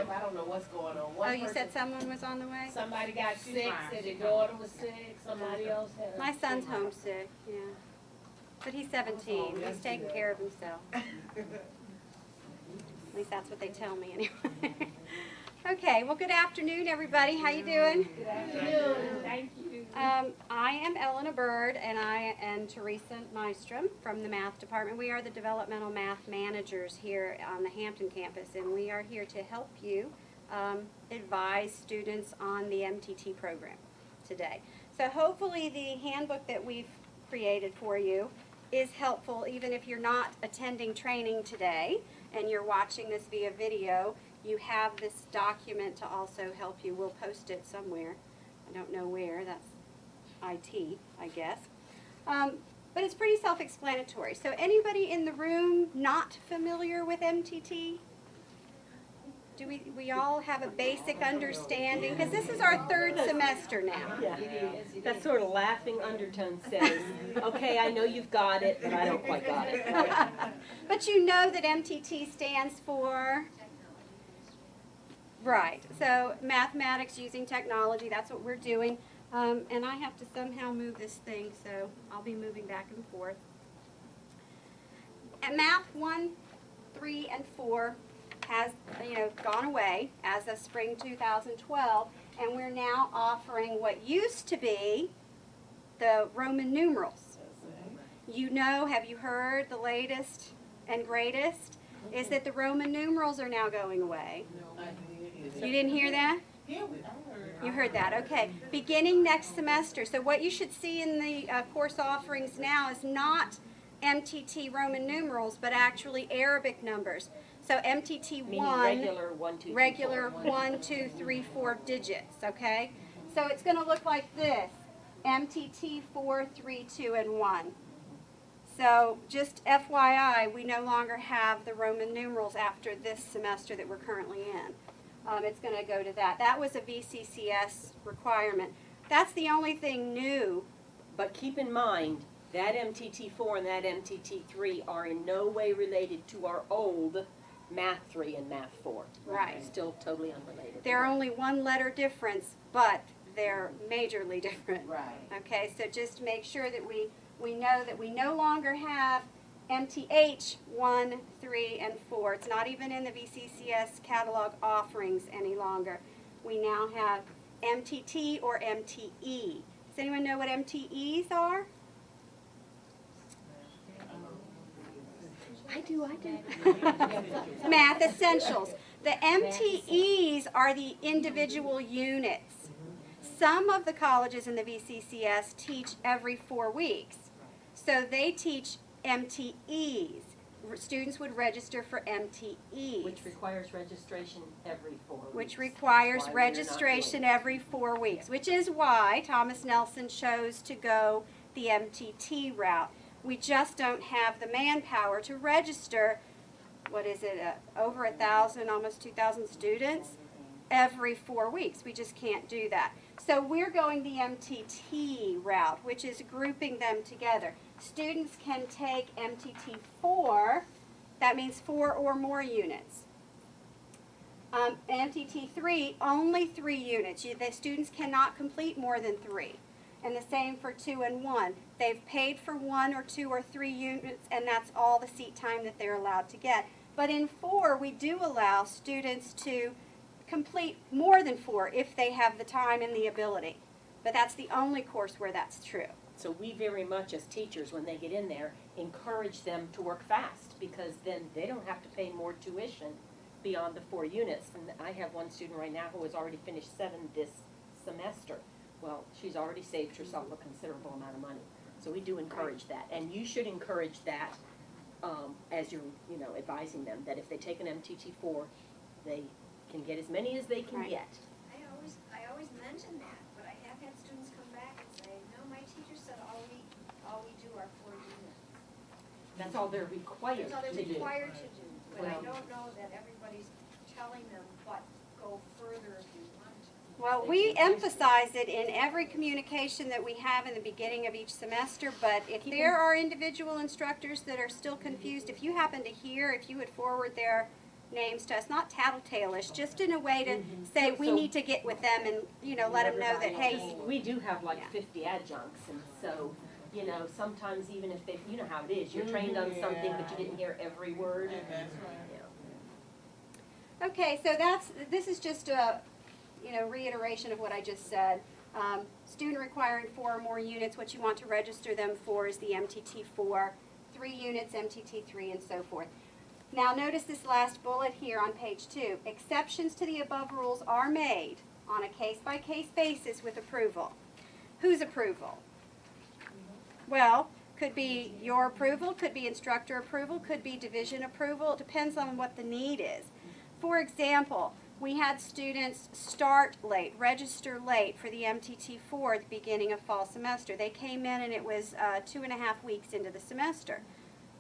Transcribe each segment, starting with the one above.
because I don't know what's going on. Oh, you said someone was on the way? Somebody got sick, said their daughter was sick, somebody else had My son's homesick, yeah. But he's 17. He's taking care of himself. At least that's what they tell me anyway. Okay, well, good afternoon, everybody. How you doing? Good afternoon. Thank you. I am Elena Bird, and I am Teresa Nystrom from the math department. We are the developmental math managers here on the Hampton campus, and we are here to help you advise students on the MTT program today. So hopefully the handbook that we've created for you is helpful even if you're not attending training today and you're watching this via video. You have this document to also help you. We'll post it somewhere. I don't know where. That's IT, I guess. But it's pretty self-explanatory. So anybody in the room not familiar with MTT? Do we all have a basic understanding? Because this is our third semester now. Yeah. That sort of laughing undertone says, okay, I know you've got it, but I don't quite got it. But you know that MTT stands for? Right. So mathematics using technology, that's what we're doing. And I have to somehow move this thing, so I'll be moving back and forth. And Math 1, 3, and 4 has gone away as of spring 2012, and we're now offering what used to be the Roman numerals. Have you heard the latest and greatest is that the Roman numerals are now going away. You didn't hear that? You heard that, okay. Beginning next semester. So what you should see in the course offerings now is not MTT Roman numerals, but actually Arabic numbers. So MTT 1, regular 1, 2, 3, 4 digits, okay? So it's going to look like this, MTT 4, 3, 2, and 1. So just FYI, we no longer have the Roman numerals after this semester that we're currently in. It's going to go to that. That was a VCCS requirement. That's the only thing new. But keep in mind, that MTT4 and that MTT3 are in no way related to our old Math 3 and Math 4. Right. Still totally unrelated. They're only one letter difference, but they're majorly different. Right. Okay, so just make sure that we know that we no longer have MTH 1, 3, and 4. It's not even in the VCCS catalog offerings any longer. We now have MTT or MTE. Does anyone know what MTEs are? I do. Math Essentials. The MTEs are the individual units. Some of the colleges in the VCCS teach every 4 weeks. So they teach MTEs. Students would register for MTEs. Which requires registration every 4 weeks. Which requires registration every 4 weeks, which is why Thomas Nelson chose to go the MTT route. We just don't have the manpower to register, over 1,000, almost 2,000 students every 4 weeks. We just can't do that. So we're going the MTT route, which is grouping them together. Students can take MTT4, that means 4 or more units. MTT3, only 3 units. The students cannot complete more than 3. And the same for 2 and 1. They've paid for 1 or 2 or 3 units, and that's all the seat time that they're allowed to get. But in 4, we do allow students to complete more than 4 if they have the time and the ability. But that's the only course where that's true. So we very much as teachers, when they get in there, encourage them to work fast because then they don't have to pay more tuition beyond the 4 units. And I have one student right now who has already finished 7 this semester. Well, she's already saved herself a considerable amount of money. So we do encourage that. And you should encourage that as you're advising them, that if they take an MTT4, they can get as many as they can get. I always mention that, but I have had students come back and say, no, my teacher said all we do are 4 units. That's all they're required That's all they're to do. required to do. But I Well- don't know that everybody's telling them, but go further if you want to. Well, we emphasize it in every communication that we have in the beginning of each semester, but if there are individual instructors that are still confused, if you happen to hear, if you would forward their names to us, not tattletale-ish, just in a way to say we So- need to get with them and, you know, let them know that, hey, We do have like Yeah. 50 adjuncts, and so, you know, sometimes even if they, you know how it is, you're trained on something, but you didn't hear every word. Yeah. okay, so this is just a, you know, reiteration of what I just said. Student requiring 4 or more units, what you want to register them for is the MTT 4, 3 units, MTT 3, and so forth. Now notice this last bullet here on page 2. Exceptions to the above rules are made on a case-by-case basis with approval. Whose approval? Well, could be your approval, could be instructor approval, could be division approval. It depends on what the need is. For example, we had students start late, register late for the MTT4 at the beginning of fall semester. They came in and it was 2.5 weeks into the semester.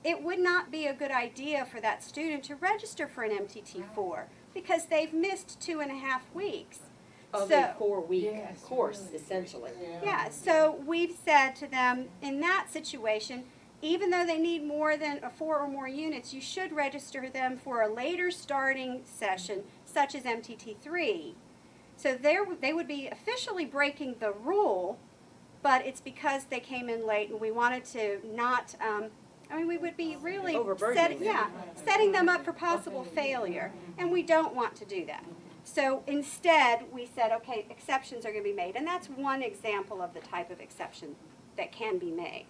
It would not be a good idea for that student to register for an MTT4 because they've missed 2.5 weeks. Of So- a 4-week course, essentially. Yeah, so we've said to them, in that situation, even though they need more than 4 or more units, you should register them for a later starting session, such as MTT3. So they would be officially breaking the rule, but it's because they came in late and we wanted to not, we would be really Overburdening them. setting them up for possible failure, and we don't want to do that. So instead, we said, okay, exceptions are going to be made, and that's one example of the type of exception that can be made.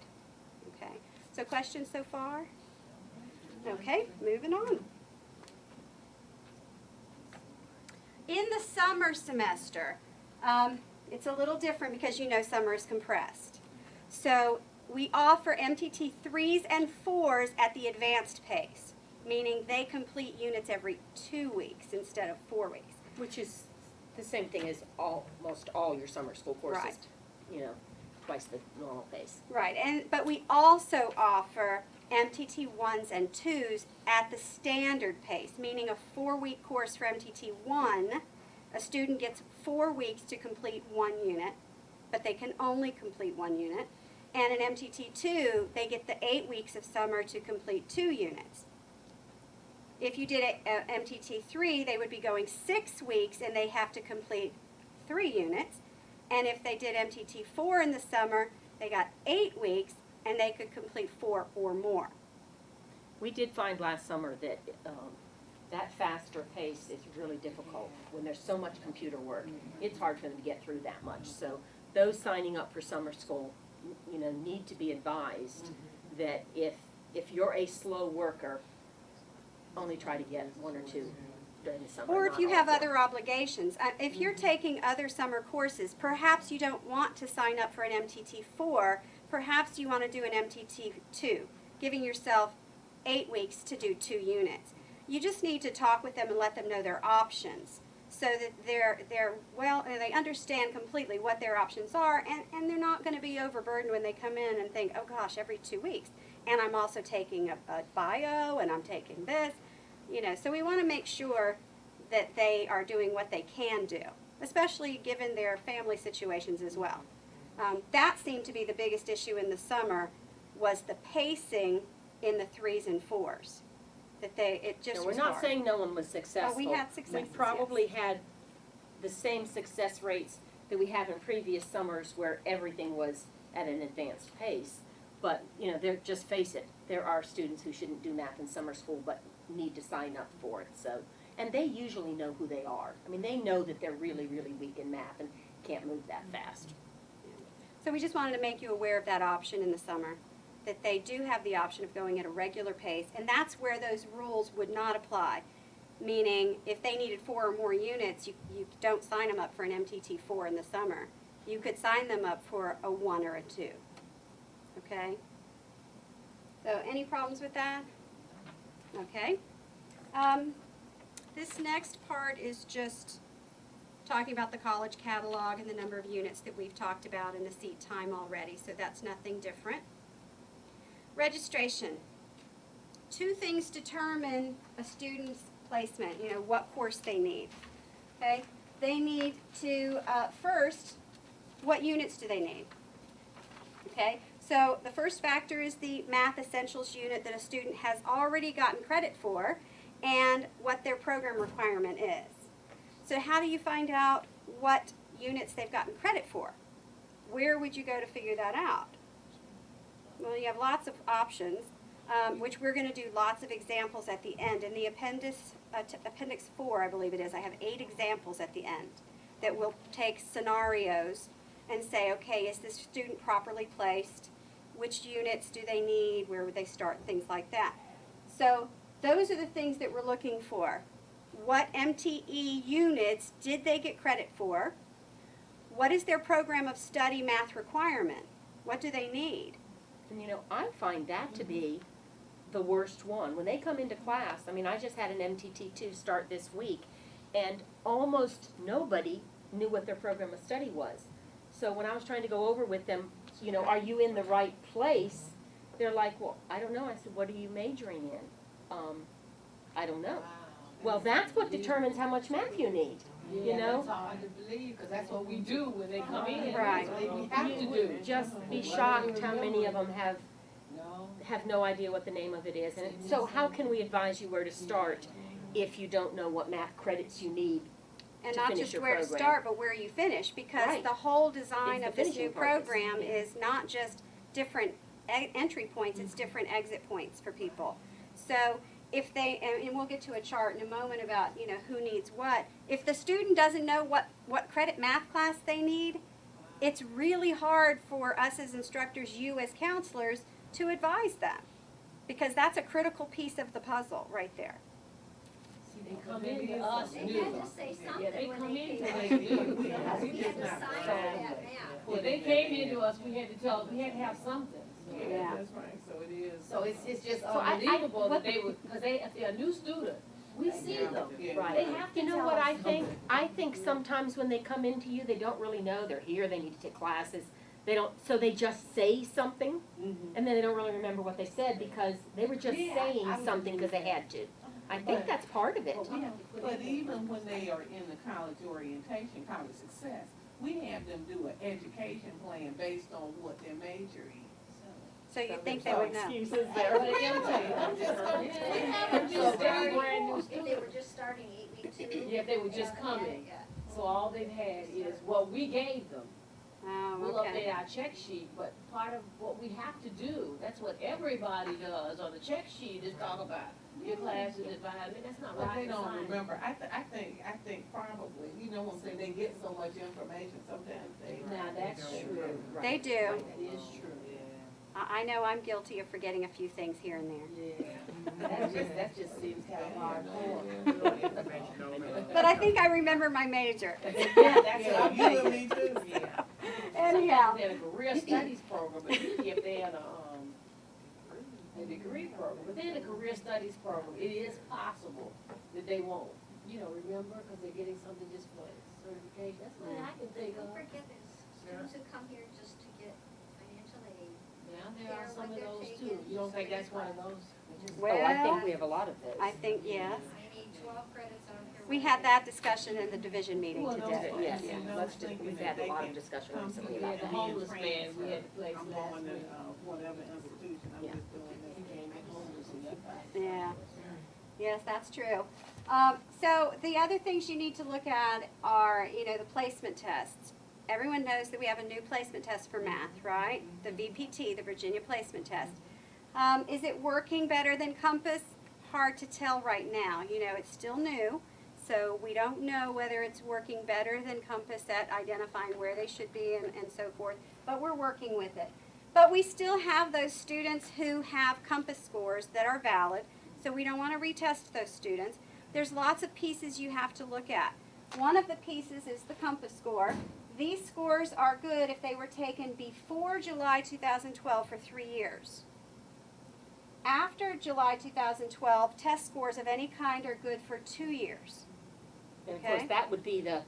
Okay, so questions so far? Okay, moving on. In the summer semester, it's a little different because you know summer is compressed. So we offer MTT 3s and 4s at the advanced pace, meaning they complete units every 2 weeks instead of 4 weeks. Which is the same thing as almost all your summer school courses. Right. You know, twice the normal pace. Right, but we also offer MTT 1s and 2s at the standard pace, meaning a 4-week course for MTT 1, a student gets 4 weeks to complete 1 unit, but they can only complete 1 unit. And in MTT 2, they get the 8 weeks of summer to complete 2 units. If you did a MTT 3, they would be going 6 weeks and they have to complete 3 units. And if they did MTT 4 in the summer, they got 8 weeks and they could complete 4 or more. We did find last summer that that faster pace is really difficult when there's so much computer work. It's hard for them to get through that much. So those signing up for summer school, you know, need to be advised that if you're a slow worker, only try to get 1 or 2 during the summer. Or if not you all have 4. other obligations. If you're taking other summer courses, perhaps you don't want to sign up for an MTT 4, perhaps you want to do an MTT 2, giving yourself 8 weeks to do 2 units. You just need to talk with them and let them know their options so that they understand completely what their options are, and they're not going to be overburdened when they come in and think, oh gosh, every 2 weeks. And I'm also taking a bio, and I'm taking this, you know. So we want to make sure that they are doing what they can do, especially given their family situations as well. That seemed to be the biggest issue in the summer, was the pacing in the 3s and 4s. It just No, was we're not hard. saying no one was successful. Oh, we had successes, We probably had the same success rates that we have in previous summers where everything was at an advanced pace. But, you know, just face it, there are students who shouldn't do math in summer school but need to sign up for it. So, and they usually know who they are. I mean, they know that they're really, really weak in math and can't move that fast. So we just wanted to make you aware of that option in the summer, that they do have the option of going at a regular pace, and that's where those rules would not apply. Meaning, if they needed 4 or more units, you don't sign them up for an MTT 4 in the summer. You could sign them up for a 1 or a 2. Okay? So any problems with that? Okay. This next part is just talking about the college catalog and the number of units that we've talked about in the seat time already, so that's nothing different. Registration. 2 things determine a student's placement, you know, what course they need. Okay? They need to, first, what units do they need? Okay? So the first factor is the Math Essentials unit that a student has already gotten credit for, and what their program requirement is. So how do you find out what units they've gotten credit for? Where would you go to figure that out? Well, you have lots of options, which we're going to do lots of examples at the end. In the Appendix 4, I believe it is, I have 8 examples at the end that will take scenarios and say, okay, is this student properly placed? Which units do they need? Where would they start? Things like that. So those are the things that we're looking for. What MTE units did they get credit for? What is their program of study math requirement? What do they need? And you know, I find that to be the worst one. When they come into class, I mean, I just had an MTT2 start this week, and almost nobody knew what their program of study was. So when I was trying to go over with them, you know, are you in the right place? They're like, well, I don't know. I said, what are you majoring in? I don't know. Well, that's what determines how much math you need. You know? That's hard to believe, because that's what we do when they come in. Right. That's what we have to You do. would just be shocked how many of them No. have no idea what the name of it is. And so how can we advise you where to start if you don't know what math credits you need? And To not finish just your where to program. start, but where you finish, because Right. the whole design It's the of this finishing new part that's- program yeah. is not just different entry points, it's different exit points for people. So if they, and we'll get to a chart in a moment about, you know, who needs what. If the student doesn't know what credit math class they need, it's really hard for us as instructors, you as counselors, to advise them. Because that's a critical piece of the puzzle right there. See, they come in to us They new. had to say something Yeah, they when come they in came to in. us new. We had to sign for that math. When they came into us, we had to tell them, we had to have something. Yeah. That's right, so it is. So it's just I- unbelievable what- that they would, because if they're a new student, we see them. Yeah. Right. They have to You know tell what us I think? something. I think sometimes when they come into you, they don't really know they're here, they need to take classes. They don't, so they just say something, and then they don't really remember what they said because they were just Yeah, saying I would something because they had to. I think that's part of it. But we have to put But it in. even when they are in the college orientation, college success, we have them do an education plan based on what their major is. So you think they would know. Excuses But there. they imitate. I'm just gonna- We Yeah. have them So just very they- brand new If they students. were just starting 8-week 2. Yeah, if they were just coming. So all they've had is what we gave them. Oh, We'll okay. update our check sheet, but part of what we have to do, that's what everybody does on the check sheet is talk about your classes environment. That's not But they rocket don't science. remember, I think probably, you know what I'm saying, they get so much information, sometimes they. Now, that's true. They do. That is true. I know I'm guilty of forgetting a few things here and there. Yeah. That just seems kind of hardcore. But I think I remember my major. Yeah, that's what I'm Yeah, you and thinking. me too. Yeah. Anyhow. Sometimes they're in a career studies program, but usually if they're in a degree program, but they're in a career studies program, it is possible that they won't, remember, because they're getting something just for certification. That's what I can think Don't of. forget there's students who come here just to get financial aid. Yeah, there are Care some what of they're those taking, too. You don't just think like that's one of it's those? Oh, I think Well, we have a lot of those. I think, yes. I need 12 credits on here. We had that discussion in the division meeting Well, today. those- Yes, you know, let's just, thinking we've that had a they lot of can discussion come recently here Yeah, about the that. homeless man, we had to place I'm last going to, week. whatever institution, I'm Yeah. just doing He this. can't get homeless in that class. Yeah. Yes, that's true. So the other things you need to look at are, the placement tests. Everyone knows that we have a new placement test for math, right? The VPT, the Virginia Placement Test. Is it working better than Compass? Hard to tell right now. It's still new, so we don't know whether it's working better than Compass at identifying where they should be and so forth, but we're working with it. But we still have those students who have Compass scores that are valid, so we don't want to retest those students. There's lots of pieces you have to look at. One of the pieces is the Compass score. These scores are good if they were taken before July 2012 for 3 years. After July 2012, test scores of any kind are good for 2 years. And of course, Okay. that would be the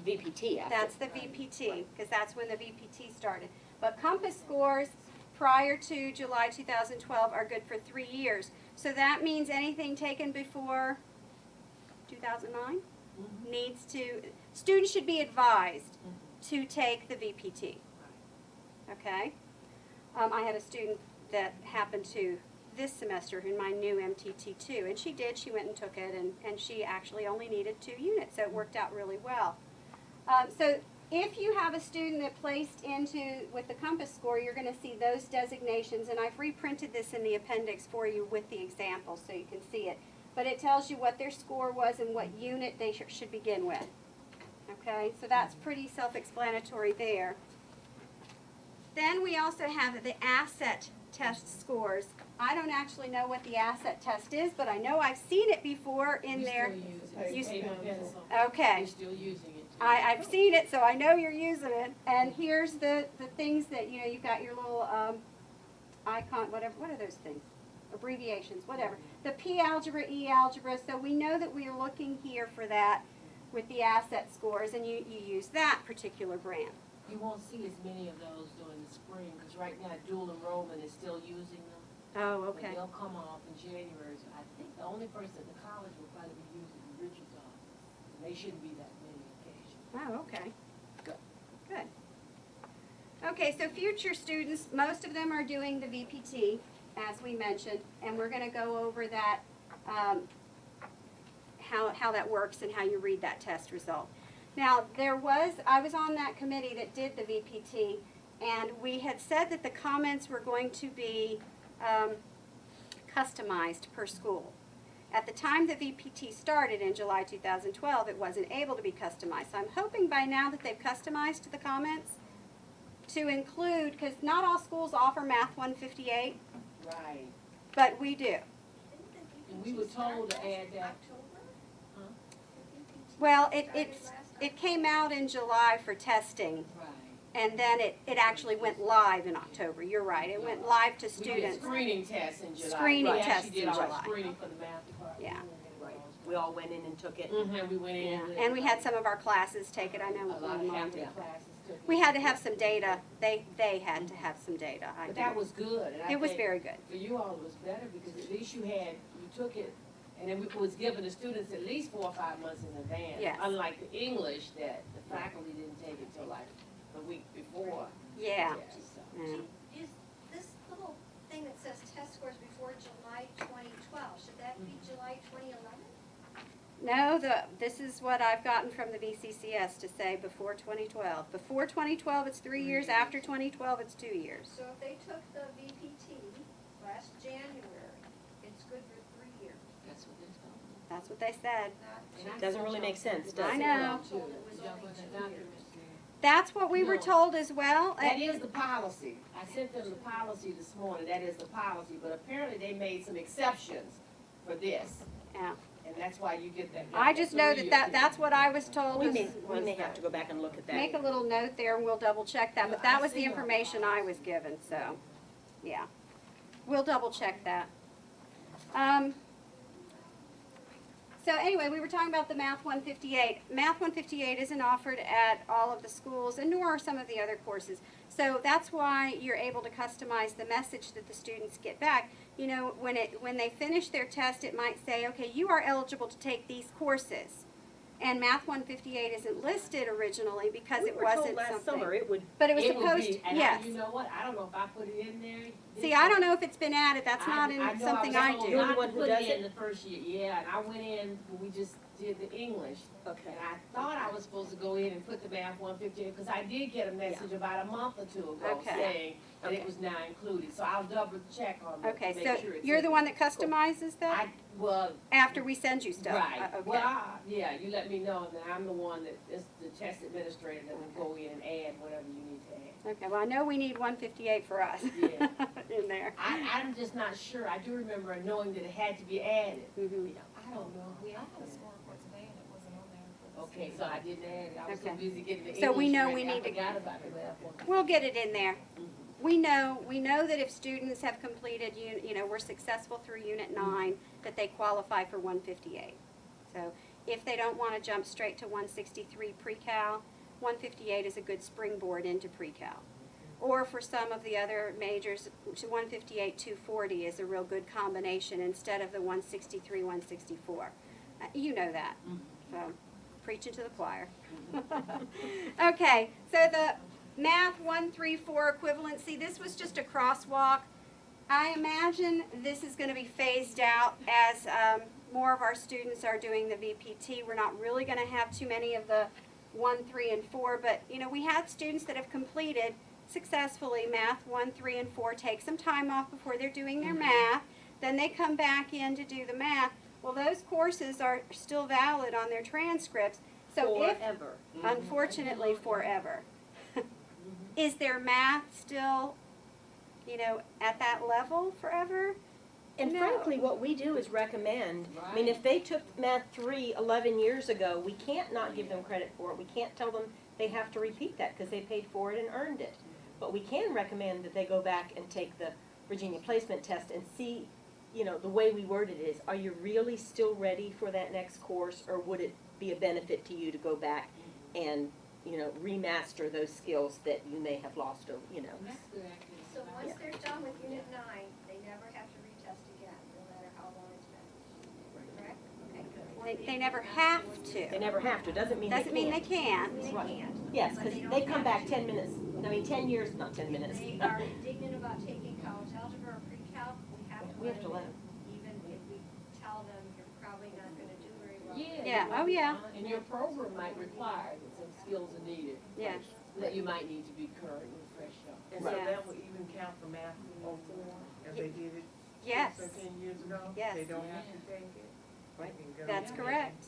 VPT after. That's the VPT, because that's when the VPT started. But Compass scores prior to July 2012 are good for 3 years. So that means anything taken before 2009 needs to, students should be advised to take the VPT. Okay? I had a student that happened to this semester in my new MTT2. And she did, she went and took it, and she actually only needed 2 units, so it worked out really well. So if you have a student that placed into, with the Compass score, you're going to see those designations, and I've reprinted this in the appendix for you with the example so you can see it. But it tells you what their score was and what unit they should begin with. Okay, so that's pretty self-explanatory there. Then we also have the asset test scores. I don't actually know what the asset test is, but I know I've seen it before in there. You still use it. You- Paper pencil. Okay. You're still using it. I've seen it, so I know you're using it. And here's the things that, you know, you've got your little icon, whatever, what are those things? Abbreviations, whatever. The P algebra, E algebra, so we know that we are looking here for that with the asset scores, and you use that particular brand. You won't see as many of those during the spring, because right now dual enrollment is still using them. Oh, But okay. they'll come off in January. So I think the only person at the college will probably be using Richard's office. And they shouldn't be that many occasions. Oh, okay. Good. Okay, so future students, most of them are doing the VPT, as we mentioned, and we're going to go over that, how that works and how you read that test result. Now, I was on that committee that did the VPT, and we had said that the comments were going to be customized per school. At the time the VPT started in July 2012, it wasn't able to be customized. So I'm hoping by now that they've customized the comments to include, because not all schools offer Math 158, Right. but we do. Didn't the And we VPT were told to start add last that. October? Huh? The VPT Well, started last it came out in July for testing, Right. and then it actually went live in October. You're right, it went live to We did students. screening tests in July. Screening We actually tests did in our July. screening for the math department. Yeah. Right. We all went in and took it. Mm-hmm, we went in. Yeah, and we had some of our classes take it, I know. A lot of mine half did. their classes took it. We had to have some data, they had to have some data. I But that didn't. was good. And I It was think very good. For you all, it was better because at least you took it, and then it was given to students at least 4 or 5 months in advance. Yes. Unlike the English that the faculty didn't take it till like the week before. Yeah. So. Yeah. Is this little thing that says test scores before July 2012, should that be July 2011? No, this is what I've gotten from the BCCS to say before 2012. Before 2012, it's 3 years. After 2012, it's 2 years. So if they took the VPT last January, it's good for 3 years, That's what they're telling me. That's what they said. not And I Doesn't really make sense, does I it? know. told it was only 2 years. That's what we were No. told as well. That is the policy. I sent them the policy this morning, that is the policy, but apparently they made some exceptions for this. Yeah. And that's why you get that. I just know that's what I was told. We was- may have to go back and look at that. Make a little note there and we'll double check that, but Yeah, that I was the see on the information I was given, so, yeah. We'll double check that. So anyway, we were talking about the Math 158. Math 158 isn't offered at all of the schools, and nor are some of the other courses. So that's why you're able to customize the message that the students get back. You know, when they finish their test, it might say, okay, you are eligible to take these courses. And Math 158 isn't listed originally because We it were told wasn't last something. summer it would, But it was It would supposed, be, and yes. you know what, I don't know if I put it in there. See, I don't know if it's been added, that's not in I know something was I told do. You're the not one to who put does it in it? the first year, yeah, and I went in, when we just did the English. okay. And I thought I was supposed to go in and put the Math 158, because I did get a message about a month or 2 ago Okay. saying that Okay. it was now included, so I'll double check on that Okay, to make so sure it's you're in the there. one that customizes that Well, after we send you stuff? right, Okay. well, yeah, you let me know, and then I'm the one that, is the test administrator that will go in and add whatever you need to add. Okay, well, I know we need 158 for us Yeah. in there. I'm just not sure, I do remember knowing that it had to be added. Mhm. I don't know if we I added had a it. score report today and it wasn't on there for this Okay, year. so I didn't add it, I was so Okay. busy getting the English So we know ready, we I need to- forgot about the math one. We'll get it in there. We know that if students have completed, you know, we're successful through Unit 9, that they qualify for 158. So if they don't want to jump straight to 163 pre-cal, 158 is a good springboard into pre-cal. Or for some of the other majors, 158, 240 is a real good combination instead of the 163, 164. You know that, so preaching to the choir. Okay, so the Math 134 equivalency, this was just a crosswalk. I imagine this is going to be phased out as more of our students are doing the VPT. We're not really going to have too many of the 1, 3, and 4, but you know, we have students that have completed successfully math 1, 3, and 4, take some time off before they're doing their math, then they come back in to do the math. Well, those courses are still valid on their transcripts. So if, Forever. unfortunately, forever. Is their math still, you know, at that level forever? And No. frankly, what we do is recommend, I mean, if they took Math 3 11 years ago, we can't not give them credit for it. We can't tell them they have to repeat that because they paid for it and earned it. But we can recommend that they go back and take the Virginia Placement Test and see, you know, the way we worded it is, are you really still ready for that next course, or would it be a benefit to you to go back and, you know, remaster those skills that you may have lost over, you know. So once they're done with Unit 9, they never have to retest again, no matter how long it's been, correct? Okay. They never have They to. never have to, doesn't mean they can't. Doesn't mean they can't. They Right. can't. Yes, But because they they don't come have back to. 10 minutes, I mean, 10 years, not 10 minutes. They are indignant about taking college algebra or pre-calc, We have to let them. Even if we tell them you're probably not gonna do very well. Yeah, oh yeah. And your program might require that some skills are needed. Yeah. That you might need to be current and refreshed on. And so Right. that would even count for math 04, if they did it Yes, 6 or 10 years ago? Yes. They don't have to take it? Right. They can go that's ahead. correct.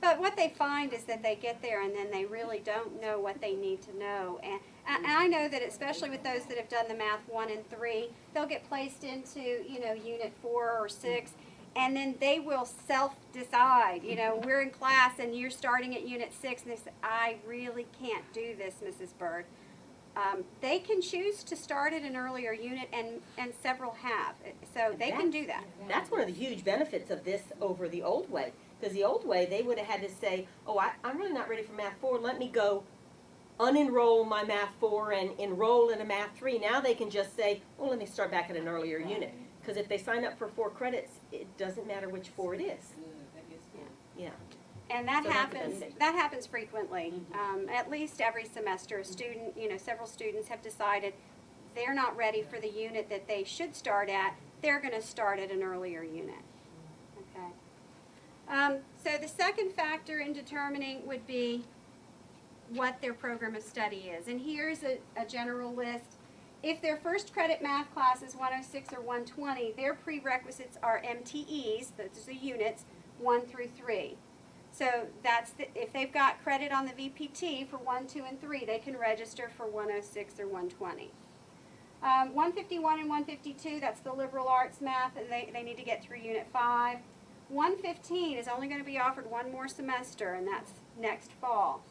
But what they find is that they get there and then they really don't know what they need to know. And I know that especially with those that have done the math 1 and 3, they'll get placed into, you know, Unit 4 or 6, and then they will self-decide. You know, we're in class and you're starting at Unit 6, and they say, I really can't do this, Mrs. Bird. They can choose to start at an earlier unit, and several have. So they can do that. That's one of the huge benefits of this over the old way. Because the old way, they would have had to say, oh, I'm really not ready for Math 4, let me go unenroll my Math 4 and enroll in a Math 3. Now they can just say, well, let me start back at an earlier unit. Because if they sign up for 4 credits, it doesn't matter which 4 it is. Good, that gets good. Yeah. And that So that's a happens, benefit. that happens frequently. At least every semester, a student, you know, several students have decided they're not ready for the unit that they should start at. They're going to start at an earlier unit. Okay. So the second factor in determining would be what their program of study is. And here's a general list. If their first credit math class is 106 or 120, their prerequisites are MTEs, those are the units, 1 through 3. So that's if they've got credit on the VPT for 1, 2, and 3, they can register for 106 or 120. 151 and 152, that's the liberal arts math, and they need to get through Unit 5. 115 is only going to be offered one more semester, and that's next fall.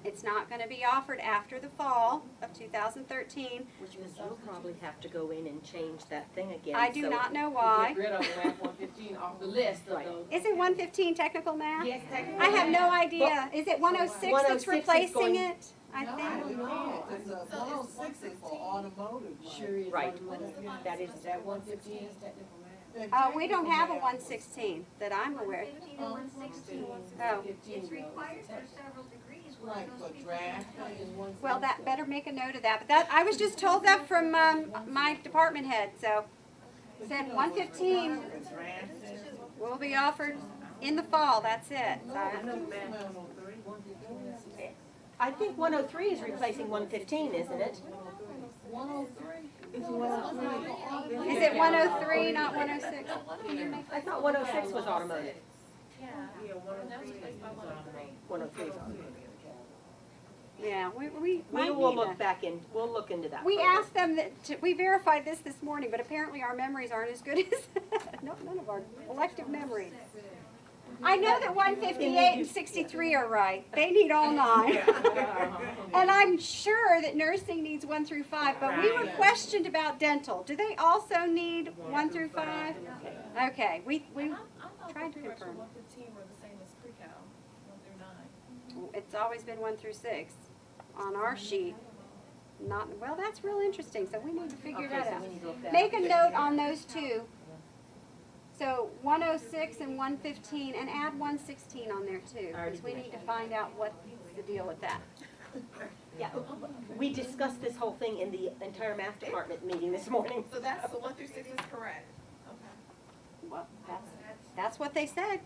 It's not going to be offered after the fall of 2013. Which means you'll probably have to go in and change that thing again. I do so- not know why. Get rid of Math 115 off the list of Right. those. Isn't 115 technical math? Yes, technically. I have no idea. Is it 106 that's 106 is replacing going- it? I No, think. it can't. It's a 106 is for automotive. math. Sure is. Right. automotive. That is- That 115 is technical math. We don't have a Technical math was- 116 that I'm aware of. 115 and 116. Oh. 15 It's though, is required a for tech- several degrees. One Like of those for people drafting can't and one Well, that semester. better make a note of that. But that I was just told that from my department head. So But said you know, 115 for drafting, will be offered in the fall. That's it. So, I know math 103. I think 103 is replacing 115, isn't it? 103? It's 103. is it 103, not 106? I thought 106 was automotive. Yeah. Yeah, 103 replaced is by 103. 103 is automotive. Yeah, we We might will need look that. back in, we'll look into that. We further. asked them we verified this morning, but apparently our memories aren't as good as none of our collective memories. I know that 158 and 63 are right. They need all 9. And I'm sure that nursing needs 1 through 5, but we were Right. questioned about dental. Do they also need 1 through 5? Okay, we I thought tried the to prereqs for confirm. 115 were the same as pre-cal, 1 through 9. It's always been 1 through 6 on our sheet. Not well. That's real interesting. So we need to figure Okay, that so out. we need to look that Make up. a note on those two. So 106 and 115, and add 116 on there too, I already because we did. need to find out what's the deal with that. Yeah, we discussed this whole thing in the entire math department meeting this morning. So that's, so 1 through 6 is correct, okay. Well, that's what they said.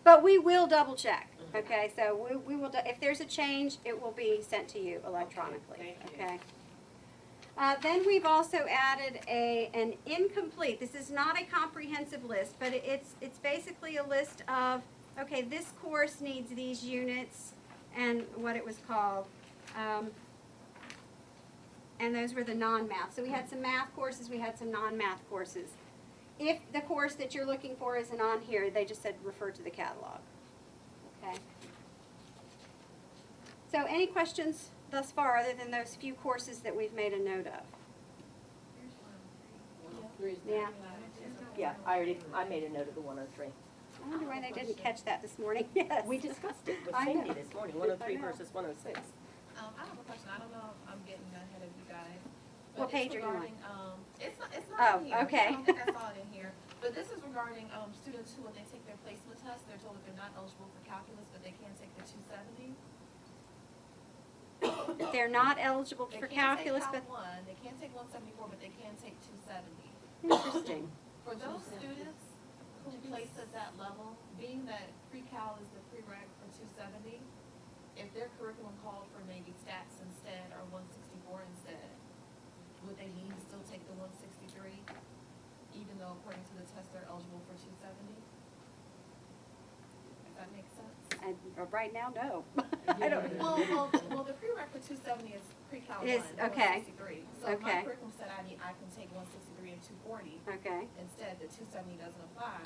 But we will double check, okay? So we will, if there's a change, it will be sent to you electronically, Okay, thank you. okay? Then we've also added an incomplete, this is not a comprehensive list, but it's basically a list of, okay, this course needs these units and what it was called. And those were the non-math. So we had some math courses, we had some non-math courses. If the course that you're looking for isn't on here, they just said refer to the catalog. Okay? So any questions thus far other than those few courses that we've made a note of? Yeah. Yeah, I made a note of the 103. I wonder why they didn't catch that this morning. Yes. We discussed it with I know. Cindy this morning, 103 I know. versus 106. I have a question, I don't know if I'm getting ahead of you guys. What but page it's are you on? regarding, it's not Oh, in here. okay. I don't think I saw it in here. But this is regarding, students who, when they take their placement test, they're told that they're not eligible for calculus, but they can take the 270. They're not eligible They for can't calculus, take but Cal 1, they can't take 174, but they can take 270. interesting. For those students who place at that level, being that pre-cal is the prereq for 270, if their curriculum called for maybe stats instead or 164 instead, would they need to still take the 163, even though according to the test they're eligible for 270? If that makes sense? And right now, no. I don't. Well, the prereq for 270 is pre-cal 1, Is, okay. 163. So if my Okay. curriculum said I can take 163 and 240, Okay. instead the 270 doesn't apply,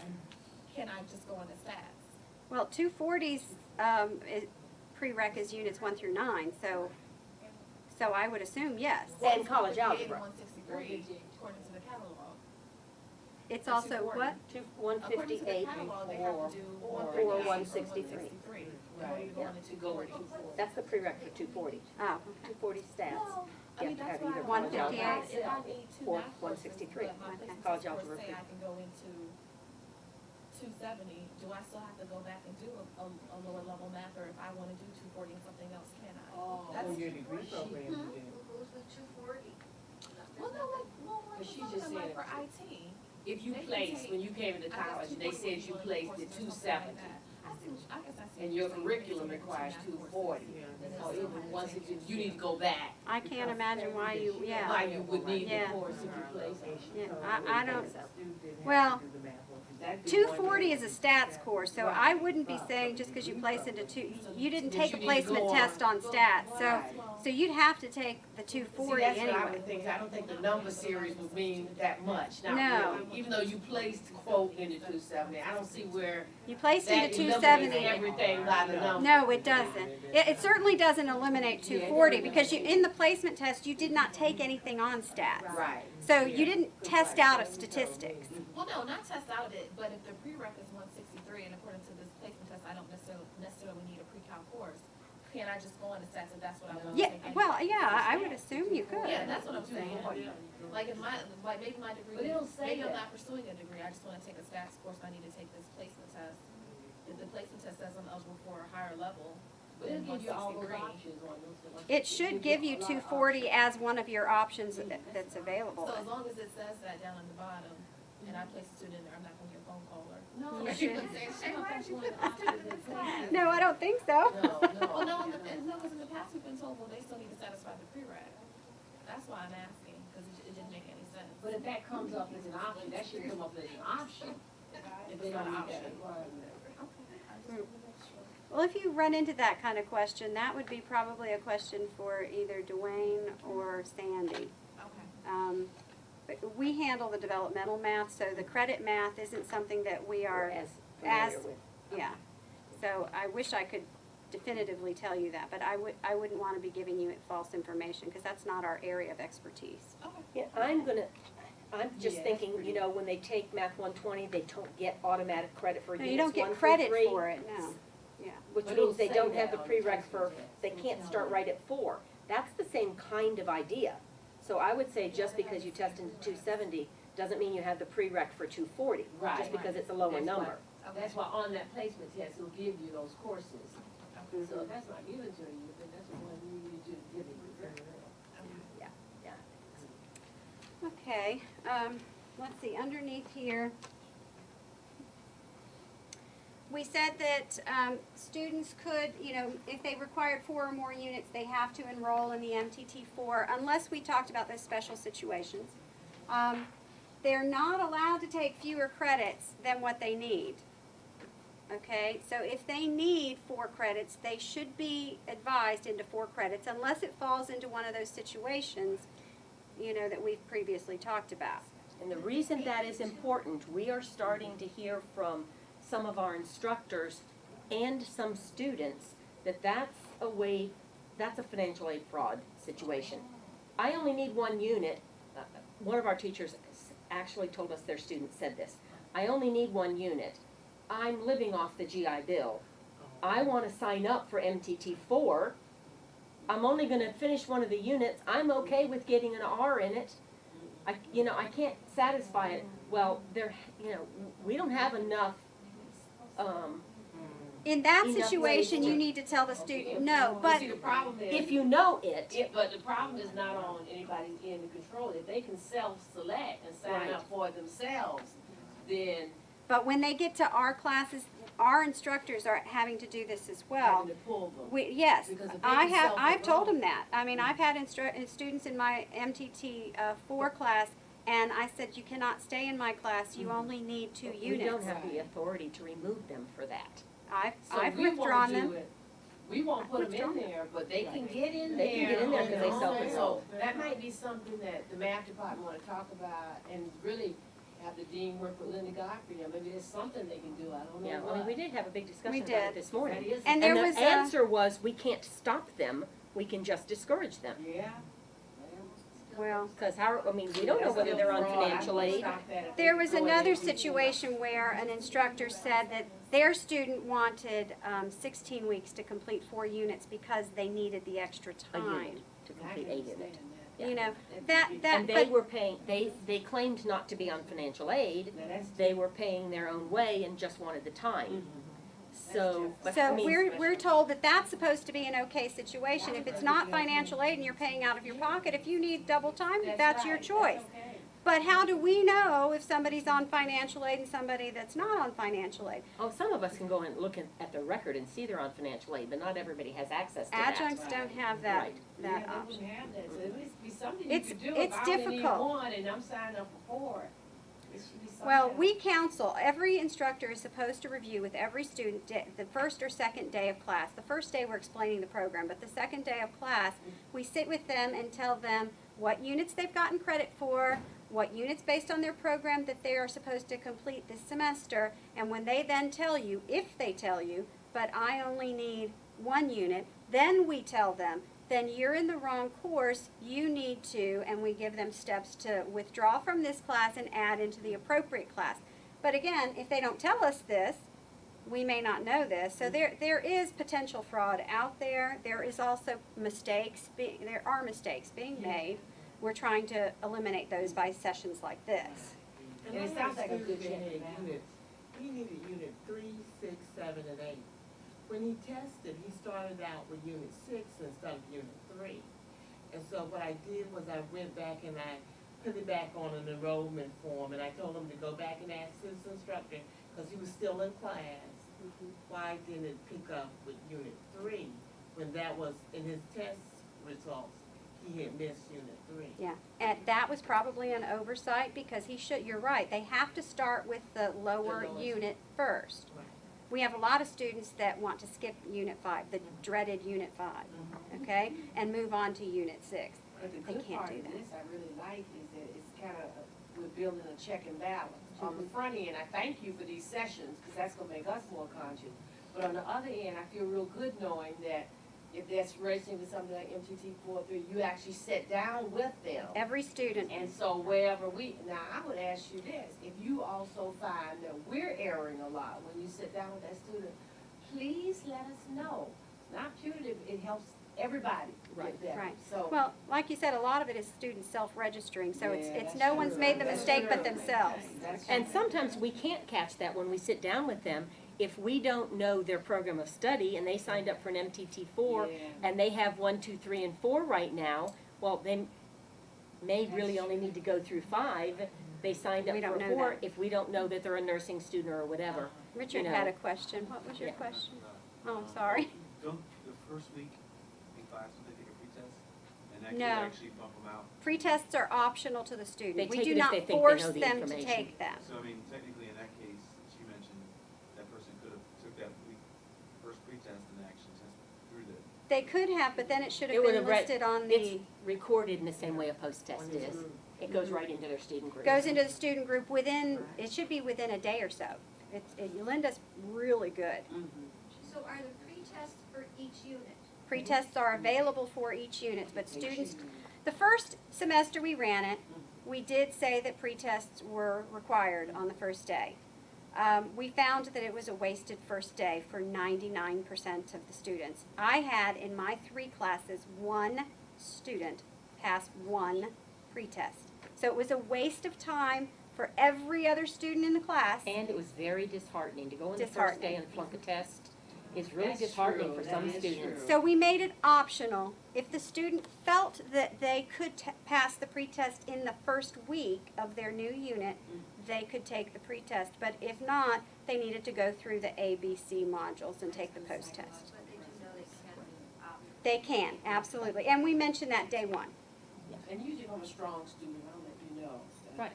can I just go into stats? Well, 240's prereq is units 1 through 9, so I would assume yes. And college Well, if algebra. 163 according to the catalog. It's Or also 240. what? According to the 158 catalog, they have to do or 163 163. in order to go Yeah. into To go 240. into That's the prereq for 240. Oh, 240 stats. Well, I You mean, have that's to why have either I wanted to 158 if I need two or math courses, 163. but my Okay. business College course algebra. say I can go into 270, do I still have to go back and do a lower level math, or if I wanna do 240 and something else, can I? Oh, That's- For your degree program, you do. Who goes with 240? Well, no, like But she for just something like said- for IT. If you They can placed, take- when you came into I guess college, they 240 said you would be placed one at of the courses or 270. something like that. I guess I see And what your you're saying, curriculum basically, requires two math 240. Yeah. So even 160, you need to go back. I can't imagine why you, Why yeah. you would need the Yeah. course if you placed. Yeah, I don't, Student didn't have well, to do the math. That'd be 240 one is a stats course, so I wouldn't be saying just because you place into you didn't That take a you need to placement go test on stats, so, Right. so you'd have to take the See, 240 that's what I anyway. would think. I don't think the number series would mean that much, not No. really. Even though you placed quote into 270, I don't see where You placed into that eliminates 270. everything by the number. No, it doesn't. It certainly doesn't eliminate 240 because you, in the placement test, you did not take anything on stats. Right. So you didn't test out of statistics. Well, no, not test out of it, but if the prereq is 163, and according to this placement test, I don't necessarily need a pre-cal course, can I just go into stats if that's what I want to Yeah, take? anyway? well, yeah, I would assume you could. Yeah, that's what I'm saying. Like if maybe my degree, But it don't say maybe I'm that. not pursuing a degree, I just wanna take a stats course, I need to take this placement test. If the placement test says I'm eligible for a higher level, But it'll give you all those 163. options on those. It should give you 240 as one of your options that's available. So as long as it says that down on the bottom, and I place a student in there, I'm not gonna get a phone call or. No, You She should. would say, Shay, why did you put this student in this class? No, I don't think so. No, Well, no. no, because in the past we've been told, well, they still need to satisfy the prereq. That's why I'm asking, because it didn't make any sense. But if that comes up as an option, that should come up as an option. If they don't need that requirement. Well, if you run into that kind of question, that would be probably a question for either Dwayne or Sandy. Okay. But we handle the developmental math, so the credit math isn't something that we are, As as- familiar with. yeah. So I wish I could definitively tell you that, but I wouldn't want to be giving you false information, because that's not our area of expertise. Okay. Yeah, I'm just Yeah, thinking, that's you know, when they take Math 120, they don't get automatic credit for No, units you don't 1 get through credit 3, for it, no. Yeah. which But means it'll they say don't that have the on the prereq for, placement test. they can't start right at 4. That's the same kind of idea. So I would say just because you test into 270 doesn't mean you have the prereq for 240, Right. just because it's a lower That's number. That's why on that placement test, it'll give you those courses. So if that's not given to you, then that's the one you need to give it. Okay, let's see, underneath here, we said that students could, if they required 4 or more units, they have to enroll in the MTT4 unless we talked about those special situations. They're not allowed to take fewer credits than what they need. Okay, so if they need 4 credits, they should be advised into 4 credits unless it falls into one of those situations, that we've previously talked about. And the reason that is important, we are starting to hear from some of our instructors and some students that that's a financial aid fraud situation. I only need 1 unit. One of our teachers actually told us their student said this. I only need 1 unit. I'm living off the GI Bill. I want to sign up for MTT4. I'm only going to finish one of the units. I'm okay with getting an R in it. I can't satisfy it. Well, we don't have enough. In that Enough situation, ways you to- need to tell the student no, but See, the problem is. If you know it, But the problem is not on anybody in the control. If they can self-select and sign Right. up for it themselves, then when they get to our classes, our instructors are having to do this as well. having to pull them. Yes, Because if they I've can told them self-enroll. that. I mean, I've had students in my MTT 4 class, and I said, you cannot stay in my class, you only need 2 we units. don't have the authority to remove them for that. So I've we won't withdrawn do them. it. We won't put them in Withdrawn. there, but they can get in there. They can get in there on 'cause their they own. self-enroll. So that might be something that the math department wanna talk about and really have the dean work with Linda Godfrey. Or maybe there's something they can do, I don't know Yeah, what. we did have a big discussion We about did. it this morning. That is- And there the was answer was, we can't stop them, we can just discourage them. Yeah. Well, Because we don't know whether they're on financial aid. there was another situation where an instructor said that their student wanted 16 weeks to complete 4 units because they needed the extra A time. unit to complete a unit. That, And they but were paying, they claimed not to be on financial aid, they were paying their own way and just wanted the time. So, but I So mean, we're told that that's supposed to be an okay situation. If it's not financial aid and you're paying out of your pocket, if you need double time, that's your choice. But how do we know if somebody's on financial aid and somebody that's not on financial aid? some of us can go and look at their record and see they're on financial aid, but not everybody has access to that. Adjuncts don't have that, Right. that Yeah, option. they wouldn't have that, so at least be something you It's- could do. it's If I only need difficult. 1 and I'm signing up for 4, it should be something. Well, we counsel, every instructor is supposed to review with every student the first or second day of class. The first day we're explaining the program, but the second day of class, we sit with them and tell them what units they've gotten credit for, what units based on their program that they are supposed to complete this semester, and when they then tell you, if they tell you, but I only need 1 unit, then we tell them, then you're in the wrong course, you need to, and we give them steps to withdraw from this class and add into the appropriate class. But again, if they don't tell us this, we may not know this. So there is potential fraud out there. There is also there are mistakes being made. We're trying to eliminate those by sessions like this. And it sounds like a good check and balance. unit. He needed unit 3, 6, 7, and 8. When he tested, he started out with unit 6 instead of unit 3. And so what I did was I went back and I put it back on an enrollment form, and I told him to go back and ask his instructor, because he was still in class, why didn't it pick up with unit 3 when that was in his test results? He had missed unit 3. Yeah, and that was probably an oversight because you're right, they have to start with the lower lowest. unit first. Right. We have a lot of students that want to skip unit 5, the dreaded unit 5, okay, and move on to unit 6. But the They good can't part do of that. this I really like is that it's kind of, we're building a check and balance. On the front end, I thank you for these sessions, because that's gonna make us more conscious. But on the other end, I feel real good knowing that if that's racing with something like MTT 4-3, you actually sit down with them. Every student, And so wherever now I would ask you this, if you also find that we're erring a lot when you sit down with that student, please let us know. It's not punitive, it helps everybody get better. right. So. Well, like you said, a lot of it is students self-registering, so Yeah, it's that's no one's true. made the That's mistake but true. themselves. That's And true. sometimes we can't catch that when we sit down with them, if we don't know their program of study and they signed up for an MTT 4 Yeah. and they have 1, 2, 3, and 4 right now, well, they may really only need to go through 5. They signed up We don't for know 4 that. if we don't know that they're a nursing student or whatever. Richard know. had a question. What was your Yeah. question? Oh, I'm sorry. Don't the first week in class, do they take a pretest? And that No. could actually bump them out. Pretests are optional to the student. They We take do it if not they think they force know the them to information. take them. So I mean, technically in that case, she mentioned that person could have took that week first pretest and actually tested through the. They could have, but then it should It have would been have read- listed on It's the, recorded in the same way a post-test is. It goes right into their student group. goes into the student group within, it should be within a day or so. Linda's really good. So are the pre-tests for each unit? Pretests are available for each unit, but students, the first semester we ran it, we did say that pretests were required on the first day. We found that it was a wasted first day for 99% of the students. I had in my 3 classes 1 student pass 1 pretest. So it was a waste of time for every other student in the class. And it was very disheartening to go in the first day Disheartening. and flunk a test is really That's disheartening true. for some That is students. true. So we made it optional. If the student felt that they could pass the pretest in the first week of their new unit, they could take the pretest. But if not, they needed to go through the ABC modules and take the post-test. But they do know they can opt. They can, absolutely. And we mentioned that day 1. And usually if I'm a strong student, I'll let you know. Right.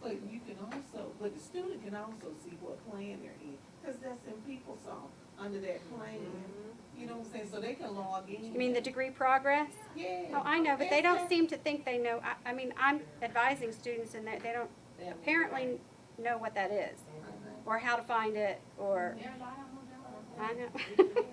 But you can also, but the student can also see what plan they're in, because that's in PeopleSoft, under that plan. You know what I'm saying, so they can log in. You mean the degree progress? Yeah. Oh, I know, but they don't seem to think they know. I mean, I'm advising students and they don't apparently know what that is, or how to find it, or, There are a lot of them who don't. I know.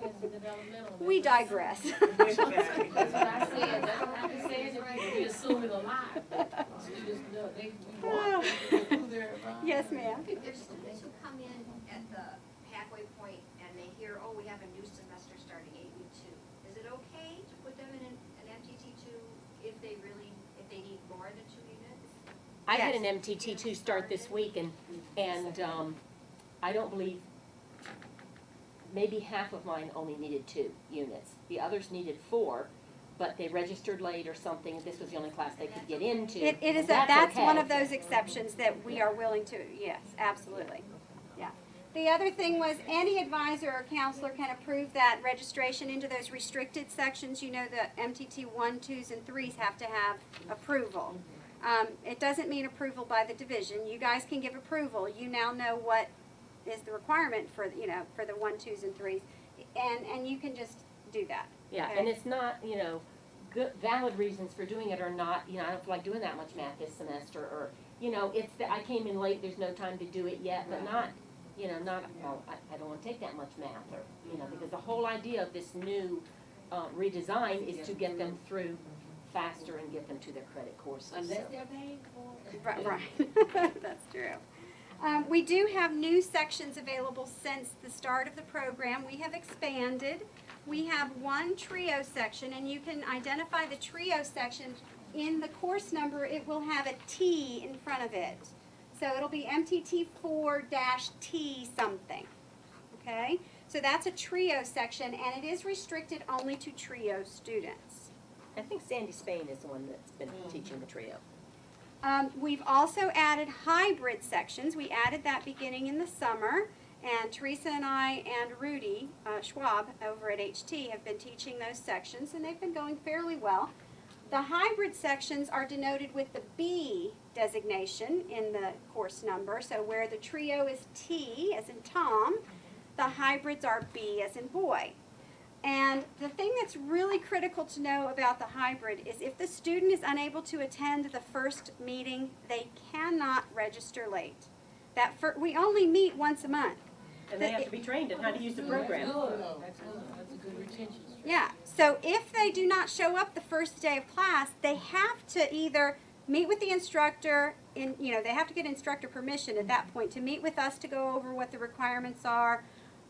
That's the developmental. We digress. That's what I said, that's what I just said, that we assume it a lot, but students know, we want them to do their. Yes, ma'am. There's students who come in at the halfway point and they hear, oh, we have a new semester starting 8-week 2. Is it okay to put them in an MTT 2 if they need more than 2 units? I had Yes. an MTT 2 start this week and I don't believe, maybe half of mine only needed 2 units. The others needed 4, but they registered late or something. This was the only class they could get into. It is, that's one of those exceptions that we are willing to, yes, absolutely. Yeah. The other thing was any advisor or counselor can approve that registration into those restricted sections. You know, the MTT 1, 2s, and 3s have to have approval. It doesn't mean approval by the division. You guys can give approval. You now know what is the requirement for, for the 1, 2s, and 3s. And you can just do that. Yeah, Okay. and it's not, good, valid reasons for doing it or not, I don't feel like doing that much math this semester, or, it's that I came in late, there's no time to do it yet, but not, well, I don't wanna take that much math, or, because the whole idea of this new, redesign is to get them through faster and get them to their credit courses. Unless so. they're paying for it. Right. That's true. We do have new sections available since the start of the program. We have expanded. We have one trio section, and you can identify the trio section in the course number. It will have a T in front of it. So it'll be MTT 4-T something. Okay? So that's a trio section, and it is restricted only to trio students. I think Sandy Spain is the one that's been teaching the trio. We've also added hybrid sections. We added that beginning in the summer, and Teresa and I and Rudy Schwab over at HT have been teaching those sections, and they've been going fairly well. The hybrid sections are denoted with the B designation in the course number, so where the trio is T as in Tom, the hybrids are B as in boy. And the thing that's really critical to know about the hybrid is if the student is unable to attend the first meeting, they cannot register late. We only meet once a month. And they have to be trained in how to use the program. That's good, that's a good retention strategy. Yeah, so if they do not show up the first day of class, they have to either meet with the instructor, they have to get instructor permission at that point to meet with us to go over what the requirements are,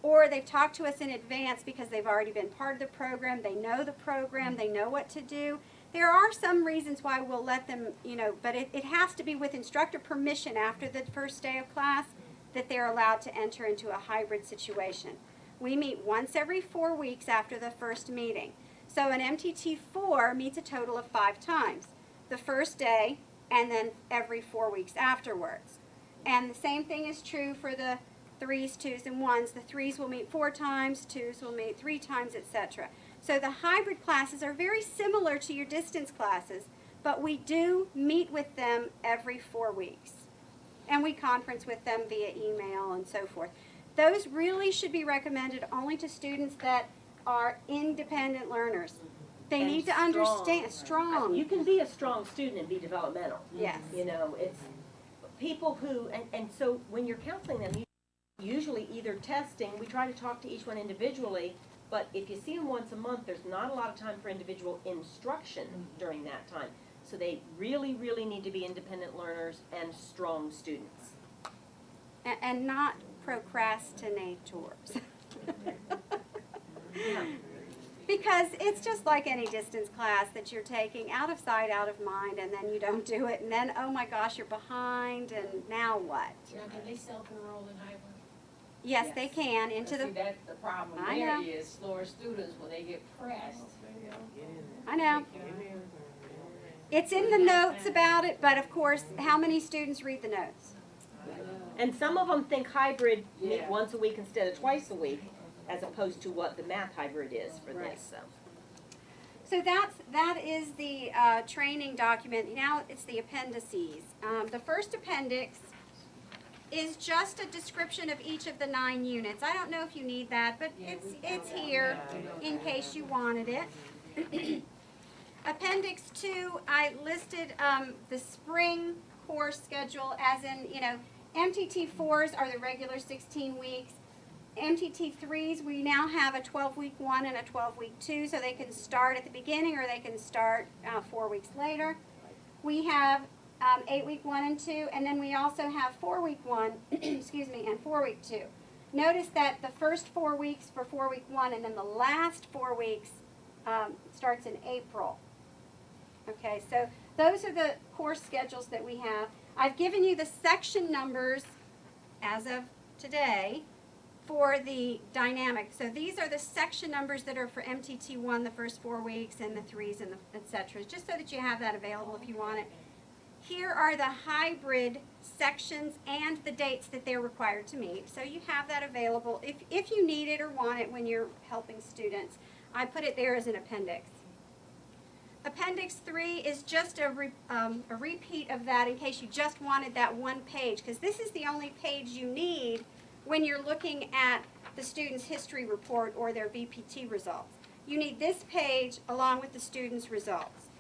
or they've talked to us in advance because they've already been part of the program, they know the program, they know what to do. There are some reasons why we'll let them, but it has to be with instructor permission after the first day of class. that they're allowed to enter into a hybrid situation. We meet once every 4 weeks after the first meeting. So an MTT 4 meets a total of 5 times. The first day and then every 4 weeks afterwards. And the same thing is true for the 3s, 2s, and 1s. The 3s will meet 4 times, 2s will meet 3 times, etc. So the hybrid classes are very similar to your distance classes, but we do meet with them every 4 weeks. And we conference with them via email and so forth. Those really should be recommended only to students that are independent learners. They And need to strong. understand, strong. You can be a strong student and be developmental. Yes. You know, it's people who, and so when you're counseling them, you usually either testing, we try to talk to each one individually, but if you see them once a month, there's not a lot of time for individual instruction during that time. So they really, really need to be independent learners and strong students. And not procrastinators. Yeah. Because it's just like any distance class that you're taking out of sight, out of mind, and then you don't do it, and then, oh my gosh, you're behind, and now what? Now, can they self-enroll in hybrid? Yes, they can, into See, the, that's the problem I there know. is slower students when they get pressed. I know. It's in the notes about it, but of course, how many students read the notes? And some of them think hybrid meet Yeah. once a week instead of twice a week, as opposed to what the math hybrid is for Right. this, so. So that is the training document. Now it's the appendices. The first appendix is just a description of each of the 9 units. I don't know if you need that, but it's here in case you wanted it. Appendix 2, I listed the spring course schedule as in, MTT 4s are the regular 16 weeks. MTT 3s, we now have a 12-week 1 and a 12-week 2, so they can start at the beginning or they can start 4 weeks later. We have 8-week 1 and 2, and then we also have 4-week 1, excuse me, and 4-week 2. Notice that the first 4 weeks for 4-week 1 and then the last 4 weeks starts in April. Okay, so those are the course schedules that we have. I've given you the section numbers as of today for the dynamic. So these are the section numbers that are for MTT1 the first 4 weeks and the 3s and the et cetera, just so that you have that available if you want it. Here are the hybrid sections and the dates that they're required to meet. So you have that available if you need it or want it when you're helping students. I put it there as an appendix. Appendix 3 is just a repeat of that in case you just wanted that one page, because this is the only page you need when you're looking at the student's history report or their VPT results. You need this page along with the student's results,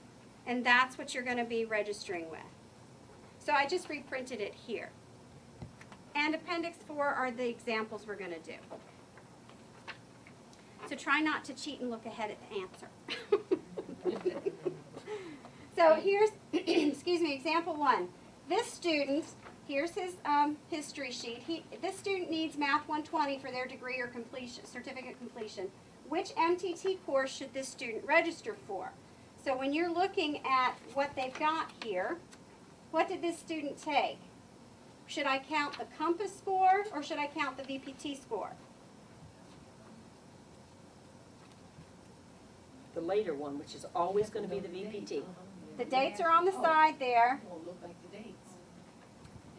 and that's what you're going to be registering with. So I just reprinted it here. And Appendix 4 are the examples we're going to do. So try not to cheat and look ahead at the answer. So here's, excuse me, example 1. This student, here's his history sheet. This student needs Math 120 for their degree or completion, certificate completion. Which MTT course should this student register for? So when you're looking at what they've got here, what did this student take? Should I count the compass score or should I count the VPT score? The later one, which is always going to be the VPT. The dates are on the side there. It won't look like the dates.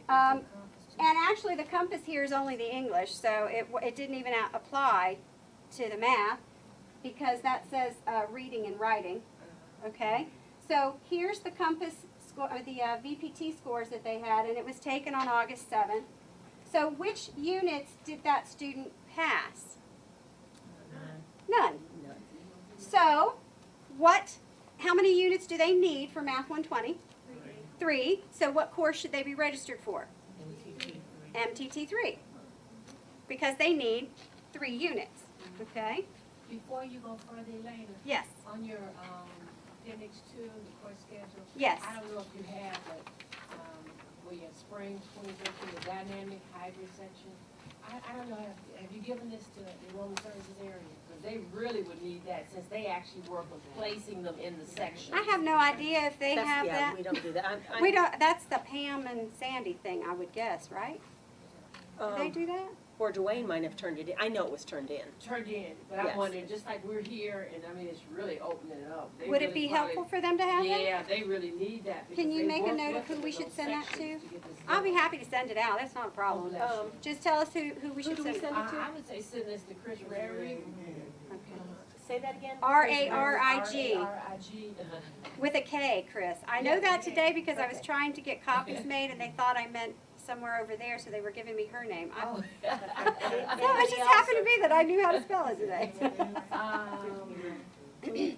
And actually, the compass here is only the English, so it didn't even apply to the math because that says reading and writing. Okay, so here's the compass score, the VPT scores that they had, and it was taken on August 7th. So which units did that student pass? None. So how many units do they need for Math 120? 3. So what course should they be registered for? MTT 3. Because they need 3 units. Okay? Before you go further, Elena, Yes. on your appendix 2, the course schedule. Yes. I don't know if you have, but where your spring 2013, the dynamic hybrid section. I don't know, have you given this to the enrollment services area? Because they really would need that since they actually work with placing them in the section. I have no idea if they have Yeah, that. we don't do that. We don't. That's the Pam and Sandy thing, I would guess, right? Did they do that? Or Dwayne might have turned it in. I know it was turned in. Turned in, but I'm Yes. wondering, just like we're here, and I mean, it's really opening it up. They Would it really be probably- helpful for them to have that? Yeah, they really need that. Can because you they make a work note of with who them we in should those send that sections to? get this I'll be done. happy to send it out, that's not a problem. bless you. Just tell us who we Who should do we send it send it to? I would say send this to Chris Rary. Say that again? R-A-R-I-G, R-A-R-I-G. with a K, Chris. I know that today because I was trying to get copies made and they thought I meant somewhere over there, so they were giving me her name. Oh. So it just happened to be that I knew how to spell it today. She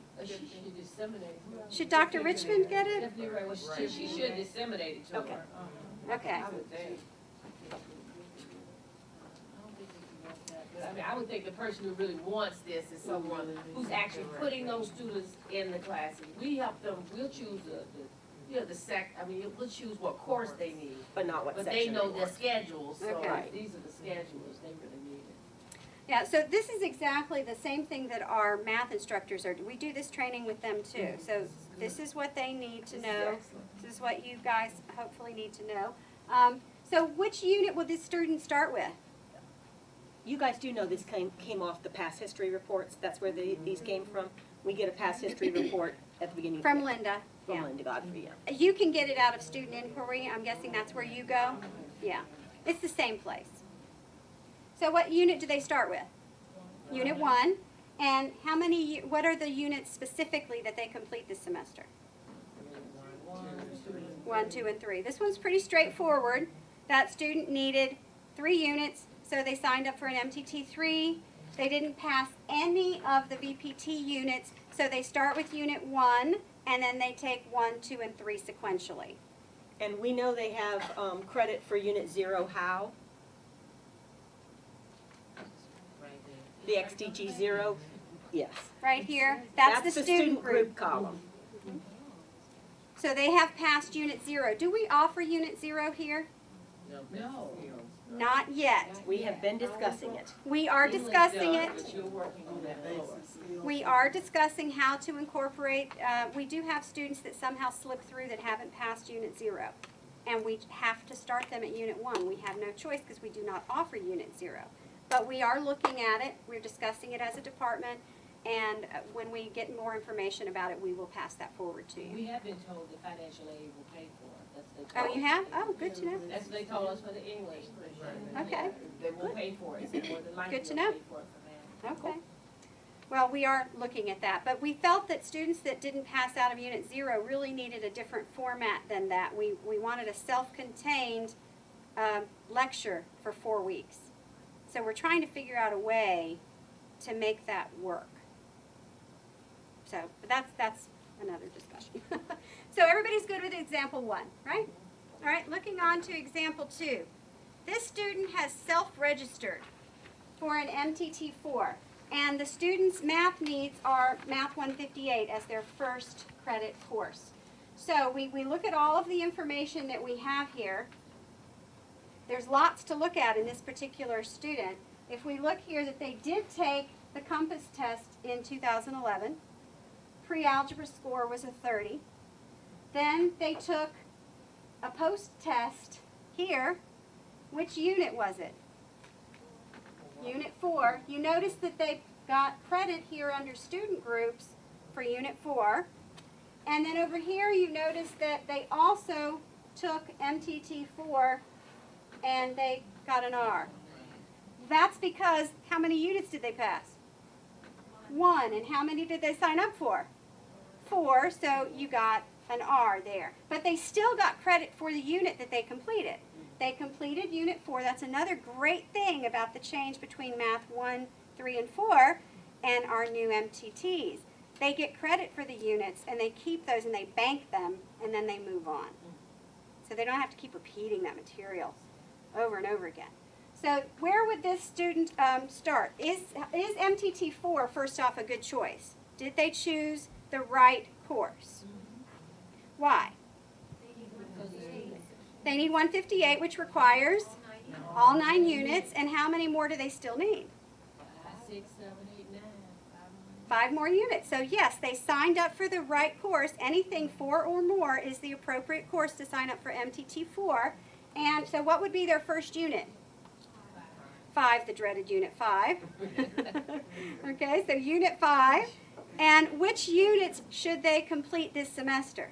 disseminated. Should Dr. Richmond get it? Definitely right, well, she should disseminate it to Okay. her. Okay. I would think. I don't think they can want that, but I mean, I would think the person who really wants this is someone who's actually putting those students in the classes. We help them, we'll choose we'll choose what course they need. But not what But section. they know their schedules, so Okay. these are the schedules, they really need it. Yeah, so this is exactly the same thing that our math instructors are. We do this training with them too. So this is what they need to This is know. excellent. This is what you guys hopefully need to know. So which unit will this student start with? You guys do know this came off the past history reports. That's where these came from. We get a past history report at the beginning. From Linda. From Yeah. Linda Godfrey, yeah. You can get it out of student inquiry. I'm guessing that's where you go? Yeah. It's the same place. So what unit do they start with? Unit 1. And how many, what are the units specifically that they complete this semester? 1, 2, and 3. This one's pretty straightforward. That student needed 3 units, so they signed up for an MTT 3. They didn't pass any of the VPT units, so they start with Unit 1, and then they take 1, 2, and 3 sequentially. And we know they have credit for Unit 0, how? The XDG 0, yes. Right here, that's the student group. column. So they have passed Unit 0. Do we offer Unit 0 here? No. Not yet. We have been discussing it. We are discussing it. But you're working on that lower. We are discussing how to incorporate, we do have students that somehow slip through that haven't passed Unit 0. And we have to start them at Unit 1. We have no choice because we do not offer Unit 0. But we are looking at it, we're discussing it as a department, and when we get more information about it, we will pass that forward to We you. have been told the financial aid will pay for it. That's what they Oh, told you us. have? Oh, good to know. That's what they told us for the English. Okay. They will pay for it, so more than likely Good to they'll know. pay for it for math. Okay. Well, we are looking at that, but we felt that students that didn't pass out of Unit 0 really needed a different format than that. We wanted a self-contained lecture for 4 weeks. So we're trying to figure out a way to make that work. So, but that's another discussion. So everybody's good with example 1, right? All right, looking on to example 2. This student has self-registered for an MTT 4, and the student's math needs are Math 158 as their first credit course. So we look at all of the information that we have here. There's lots to look at in this particular student. If we look here that they did take the Compass test in 2011, pre-algebra score was a 30. Then they took a post-test here. Which unit was it? Unit 4. You notice that they got credit here under student groups for Unit 4. And then over here you notice that they also took MTT 4 and they got an R. That's because how many units did they pass? 1. And how many did they sign up for? 4. So you got an R there. But they still got credit for the unit that they completed. They completed Unit 4. That's another great thing about the change between Math 1, 3, and 4 and our new MTTs. They get credit for the units, and they keep those, and they bank them, and then they move on. So they don't have to keep repeating that material over and over again. So where would this student start? Is MTT 4, first off, a good choice? Did they choose the right course? Why? They need 158, which requires all 9 units. And how many more do they still need? 6, 7, 8, 9. 5 more units. So yes, they signed up for the right course. Anything 4 or more is the appropriate course to sign up for MTT 4. And so what would be their first unit? 5, the dreaded Unit 5. Okay, so Unit 5. And which units should they complete this semester?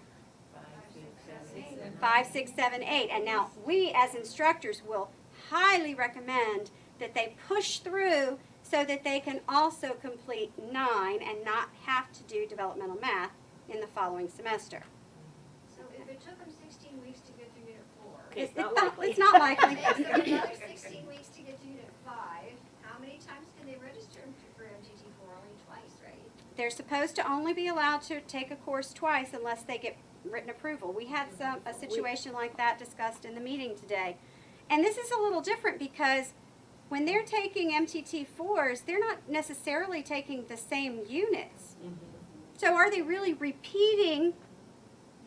5, 6, 7, 8. And now we as instructors will highly recommend that they push through so that they can also complete 9 and not have to do developmental math in the following semester. So if it took them 16 weeks to get through Unit 4. It's not likely. It's not likely. And it took another 16 weeks to get to Unit 5, how many times can they register for MTT4? Only twice, right? They're supposed to only be allowed to take a course twice unless they get written approval. We had a situation like that discussed in the meeting today. And this is a little different because when they're taking MTT4s, they're not necessarily taking the same units. So are they really repeating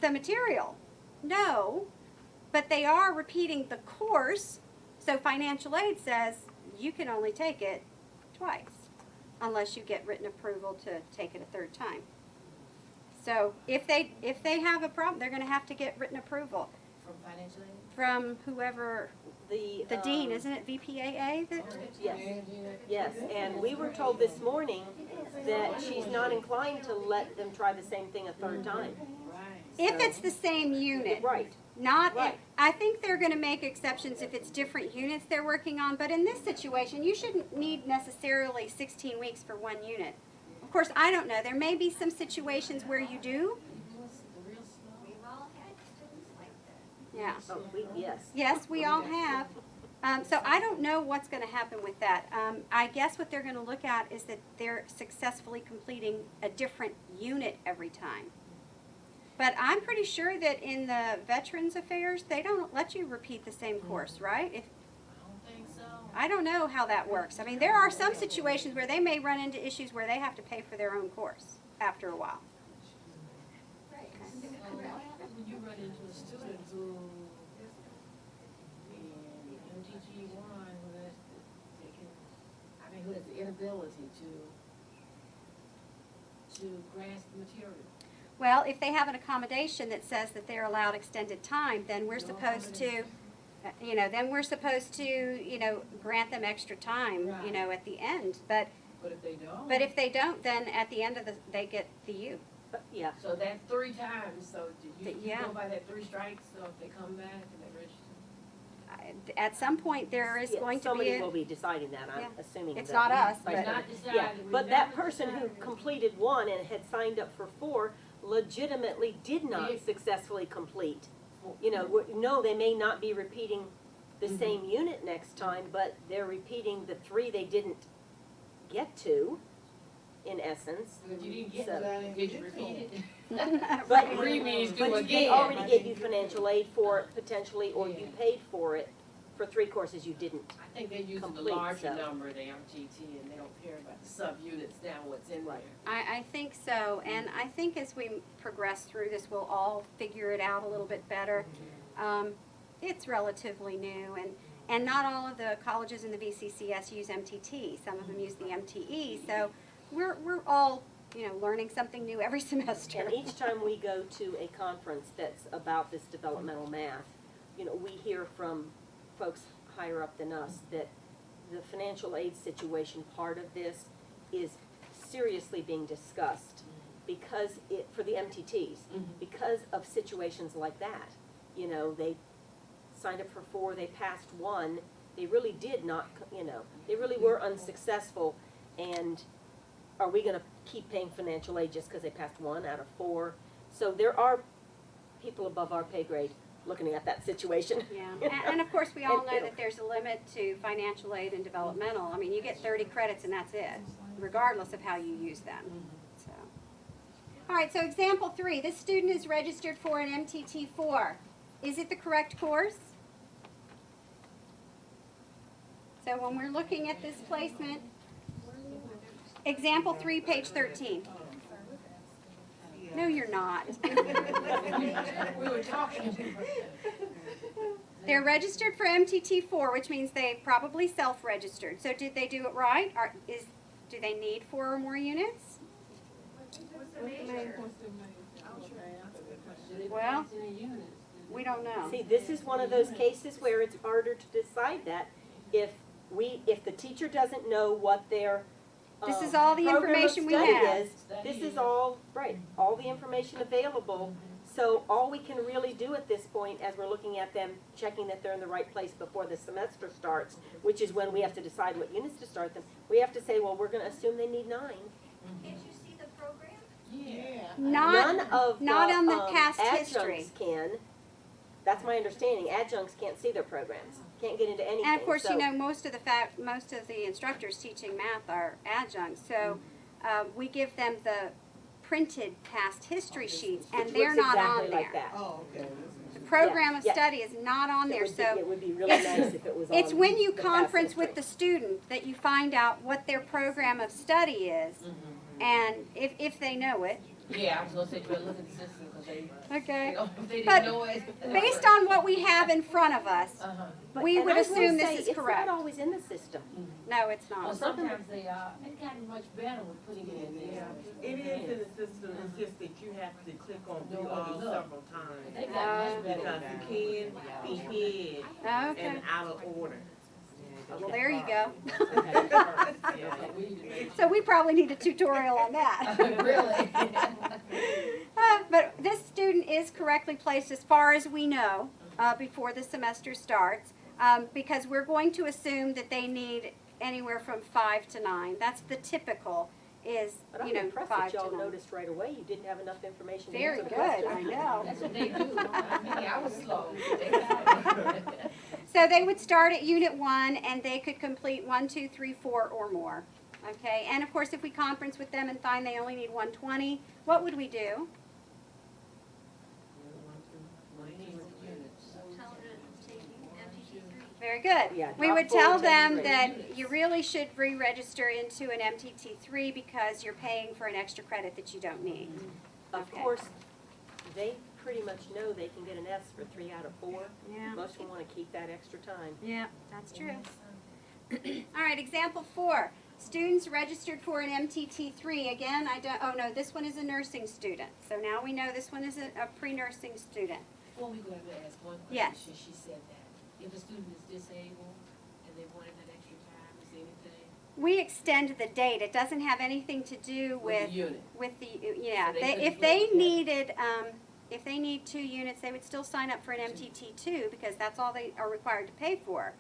the material? No, but they are repeating the course. So financial aid says you can only take it twice unless you get written approval to take it a third time. So if they have a problem, they're going to have to get written approval From financial aid? from whoever, the dean, isn't it VPAA? Yes, yes, and we were told this morning that she's not inclined to let them try the same thing a third time. If it's the same unit. Right. Not, Right. I think they're going to make exceptions if it's different units they're working on, but in this situation, you shouldn't need necessarily 16 weeks for one unit. Of course, I don't know. There may be some situations where you do. We've all had students like that. Yeah. Oh, yes. Yes, we all have. So I don't know what's going to happen with that. I guess what they're going to look at is that they're successfully completing a different unit every time. But I'm pretty sure that in the Veterans Affairs, they don't let you repeat the same course, right? If, I don't think so. I don't know how that works. I mean, there are some situations where they may run into issues where they have to pay for their own course after a while. Right. So what happens when you run into a student who, in MTT one, who has the inability to grasp the material? Well, if they have an accommodation that says that they're allowed extended time, then we're supposed to, grant them extra time, at the end. But But if they don't? if they don't, then at the end of they get the U. Yeah. So that's 3 times, so did you Yeah. go by that 3 strikes, so if they come back and they register? At some point, there is Yeah, going to be somebody will be deciding that, I'm Yeah. assuming. It's that- not us, but- but- Not decided. Yeah, we but that never person who decided. completed 1 and had signed up for 4 legitimately did not Yeah. successfully complete. No, they may not be repeating the same unit next time, but they're repeating the 3 they didn't get to, in essence. If you didn't get So- to that, did you repeat it? But, Three means do but they again. already gave you financial aid for it potentially, or you paid for it for 3 courses you didn't. I think they're using the Complete, larger so. number, the MTT, and they don't care about the subunits down what's in there. I think so, and I think as we progress through this, we'll all figure it out a little bit better. It's relatively new, and not all of the colleges in the VCCS use MTT. Some of them use the MTE, so we're all, learning something new every semester. And each time we go to a conference that's about this developmental math, we hear from folks higher up than us that the financial aid situation part of this is seriously being discussed because for the MTTs, because of situations like that. They signed up for 4, they passed 1, they really did not, they really were unsuccessful, and are we gonna keep paying financial aid just because they passed 1 out of 4? So there are people above our pay grade looking at that situation. Yeah, you know? and of course, we all And know it'll- that there's a limit to financial aid and developmental. I mean, you get 30 credits and that's it, regardless of how you use them, so. All right, so example 3, this student is registered for an MTT4. Is it the correct course? So when we're looking at this placement, example 3, page 13. No, you're not. We were talking. They're registered for MTT4, which means they probably self-registered. So did they do it right? Do they need 4 or more units? What's the major? Well, we don't know. See, this is one of those cases where it's harder to decide that if if the teacher doesn't know what their This is all the program of information we study have. is, this is all, right, all the information available. So all we can really do at this point, as we're looking at them, checking that they're in the right place before the semester starts, which is when we have to decide what units to start them, we have to say, well, we're gonna assume they need 9. Can't you see the program? Yeah. None of not on the past adjuncts history. can, that's my understanding, adjuncts can't see their programs, can't get into anything, And of course, so- you know, most of the instructors teaching math are adjuncts, so we give them the printed past history sheets, and Which they're looks not exactly on like there. that. Oh, okay. The program of Yeah. study is not on there, so It would be really it's- nice if it was on it's when you the past conference with history. the student that you find out what their program of study is, and if they know it. Yeah, I was gonna say, you better look at the system, cause they, Okay. you know, if they But didn't know it. based on what we have in front of us, But- we and would I will assume say, this is correct. It's not always in the system. No, it's Well, not. sometimes they are, they've gotten much better with putting it in there. It is in the system, it's just that you have to click on view all several times. They've gotten much better Because with it that. can be hid Okay. and out of order. Well, there you go. Yeah, we need to make- So we probably need a tutorial on that. Really? But this student is correctly placed as far as we know before the semester starts, because we're going to assume that they need anywhere from 5 to 9. That's the typical is, But I'm you know, impressed 5 that to y'all 9. noticed right away, you didn't have enough information to Very answer the good, question. I know. That's what they do. I was slow. So they would start at Unit 1 and they could complete 1, 2, 3, 4 or more. Okay, and of course if we conference with them and find they only need 120, what would we do? Tell them to take MTT3. Very good. Yeah, We drop would forward tell to them three. that you really should re-register into an MTT3 because you're paying for an extra credit that you don't need. Of Okay. course, they pretty much know they can get an S for 3 out of 4. Yeah. Most of them wanna keep that extra time. Yeah, that's true. All right, example 4. Students registered for an MTT3. Again, oh no, this one is a nursing student. So now we know this one is a pre-nursing student. Before we go, I'm gonna ask one question. Yes. She said that if a student is disabled and they wanted that extra time, is there anything We extend the date. It doesn't have anything to do with with the unit? yeah. So they couldn't If they put- yeah. needed, if they need 2 units, they would still sign up for an MTT2 because that's all they are required to pay for.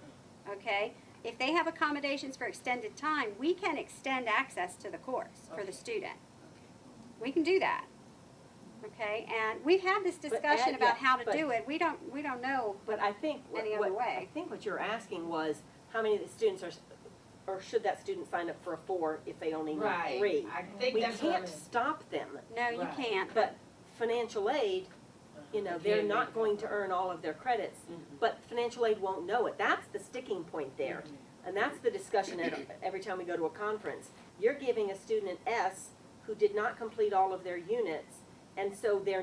Okay? If they have accommodations for extended time, we can extend access to the course for the student. We can do that. Okay? And we've had this But discussion yeah, about how to but- do it. We don't know. But I think Any what, other way. I think what you're asking was, how many of the students are, or should that student sign up for a 4 if they only need 3? I think We that's what I can't meant. stop them, No, you Right. can't. but financial aid, you know, They they're can't not make going to earn all of their credits, but financial aid won't know it. That's the sticking point there. And that's the discussion every time we go to a conference. You're giving a student an S who did not complete all of their units, and so their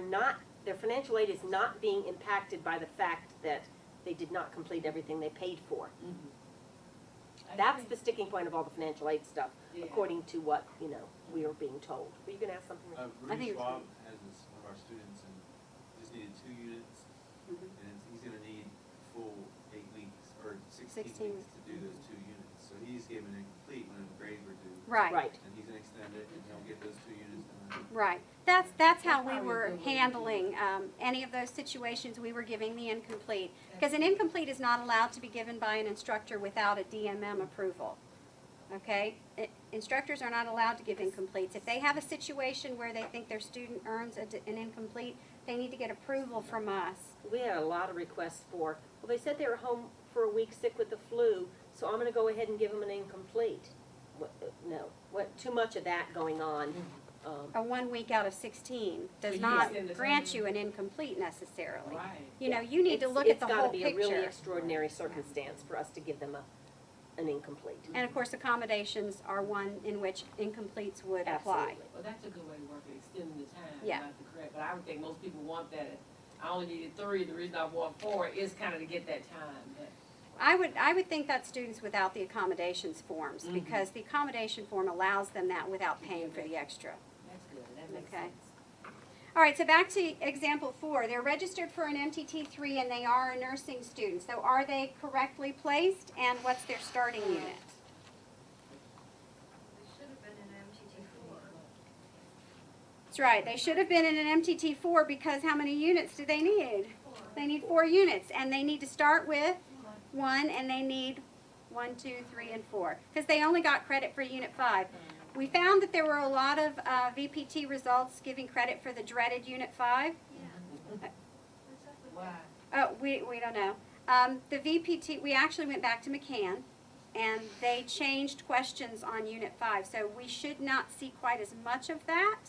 financial aid is not being impacted by the fact that they did not complete everything they paid for. That's the sticking point of all the financial aid stuff, Yeah. according to what, you know, we are being told. Were you gonna ask something? Rick? I think Bruce it's Schwab has this, one of our students, and just needed 2 units, Mhm. and he's gonna need full 8 weeks, or 16 16 weeks to do those 2 units. So he's given incomplete when the grades were due. Right. Right. And he's gonna extend it, and he'll get those 2 units done. Right. That's how we probably a were good way to do it. handling any of those situations. We were giving the incomplete. Because an incomplete is not allowed to be given by an instructor without a DMM approval. Okay? Instructors are not allowed to give incompletes. If they have a situation where they think their student earns an incomplete, they need to get approval from us. We had a lot of requests for, well, they said they were home for a week sick with the flu, so I'm gonna go ahead and give them an incomplete. No, too much of that going on. A 1 week out of 16 So does you not extend the grant time. you an incomplete necessarily. Right. You know, you need to look at the whole It's gotta be a really picture. extraordinary circumstance for us to give them an incomplete. And of course, accommodations are one in which incompletes would apply. Absolutely. Well, that's a good way to work it, extending the time, Yeah. not the correct, but I would think most people want that. I only needed 3, the reason I want 4 is kinda to get that time, but. I would think that students without the accommodations forms, because the accommodation form allows them that without paying for the extra. That's good, that makes Okay. sense. All right, so back to example 4. They're registered for an MTT 3 and they are a nursing student. So are they correctly placed, and what's their starting unit? They should have been in MTT4. That's right. They should have been in an MTT 4 because how many units do they need? They need 4 units, and they need to start with 1, and they need 1, 2, 3, and 4 because they only got credit for Unit 5. We found that there were a lot of VPT results giving credit for the dreaded Unit 5. Yeah. Why? We don't know. The VPT, we actually went back to McCann, and they changed questions on Unit 5. So we should not see quite as much of that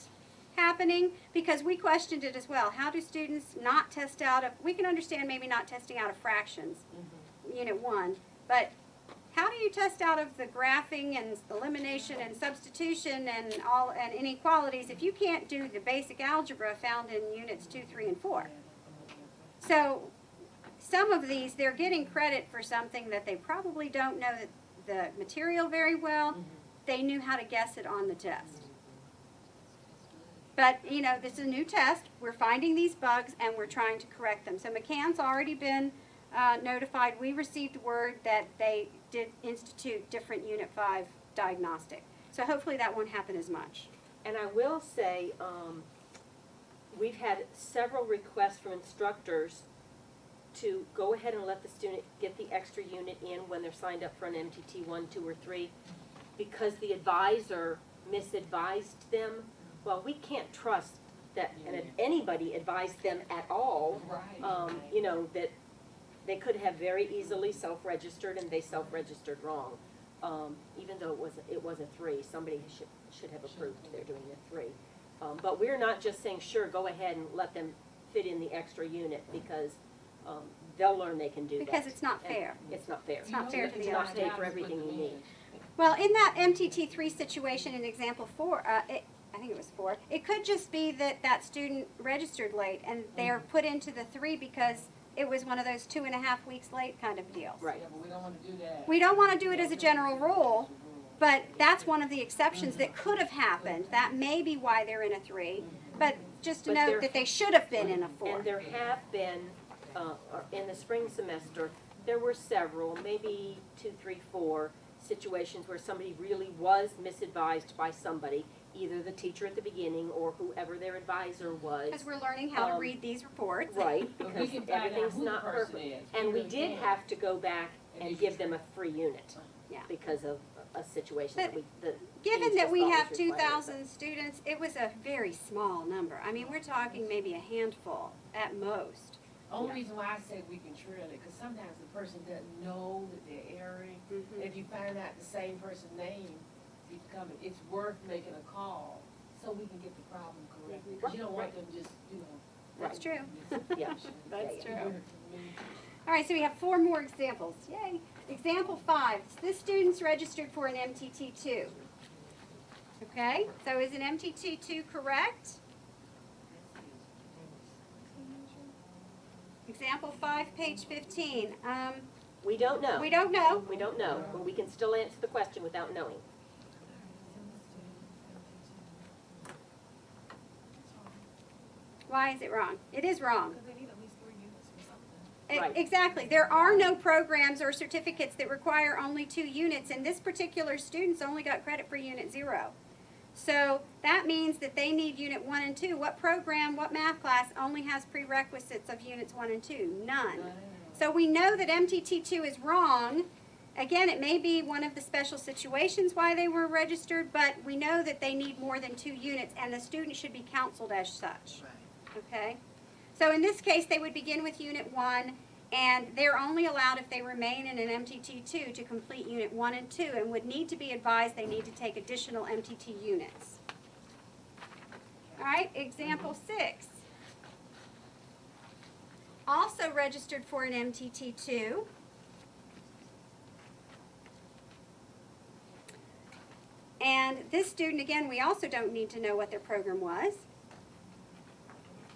happening because we questioned it as well. How do students not test out of, we can understand maybe not testing out of fractions, Unit 1, but how do you test out of the graphing and elimination and substitution and inequalities if you can't do the basic algebra found in Units 2, 3, and 4? So some of these, they're getting credit for something that they probably don't know the material very well. They knew how to guess it on the test. But, you know, this is a new test. We're finding these bugs, and we're trying to correct them. So McCann's already been notified. We received word that they did institute different Unit 5 diagnostic. So hopefully that won't happen as much. And I will say, we've had several requests from instructors to go ahead and let the student get the extra unit in when they're signed up for an MTT 1, 2, or 3 because the advisor misadvised them. Well, we can't trust that anybody advised them at all. Right. You know, that they could have very easily self-registered and they self-registered wrong. Even though it was a 3, somebody should have approved they're doing a 3. But we're not just saying, sure, go ahead and let them fit in the extra unit because they'll learn they can do that. Because it's not fair. It's not fair. It's not fair to the It's not other paid for everything you need. Well, in that MTT 3 situation in example 4, I think it was 4, it could just be that that student registered late and they're put into the 3 because it was one of those 2.5 weeks late kind of deals. Right. Yeah, but we don't wanna do that. We don't want to do it as a general rule, but that's one of the exceptions that could have happened. That may be why they're in a 3, but just to But note there- that they should have been in a 4. And there have been, in the spring semester, there were several, maybe 2, 3, 4 situations where somebody really was misadvised by somebody, either the teacher at the beginning or whoever their advisor was. Because we're learning how to read these reports. Right, But we because can find out everything's who the not person perfect. is. And we really did can. have to go back and give them a free unit. Yeah. Because of a situation that the Given teams that just we thought have was required. 2,000 students, it was a very small number. I mean, we're talking maybe a handful at most. Only reason why I said we can trail it, cause sometimes the person doesn't know that they're erring. Mhm. If you find out the same person's name, it's worth making a call so we can get the problem corrected. Cause you don't want them just, you know. That's true. Yeah. That's Yeah. true. All right, so we have 4 more examples. Yay. Example 5, this student's registered for an MTT 2. Okay, so is an MTT 2 correct? Example 5, page 15. We don't know. We don't know. We don't know, but we can still answer the question without knowing. Why is it wrong? It is wrong. Because they need at least 3 units for something. Right. Exactly. There are no programs or certificates that require only 2 units, and this particular student's only got credit for Unit 0. So that means that they need Unit 1 and 2. What program, what math class only has prerequisites of Units 1 and 2? None. So we know that MTT 2 is wrong. Again, it may be one of the special situations why they were registered, but we know that they need more than 2 units, and the student should be counseled as such. Okay? So in this case, they would begin with Unit 1, and they're only allowed if they remain in an MTT 2 to complete Unit 1 and 2, and would need to be advised they need to take additional MTT units. All right, example 6. Also registered for an MTT 2. And this student, again, we also don't need to know what their program was.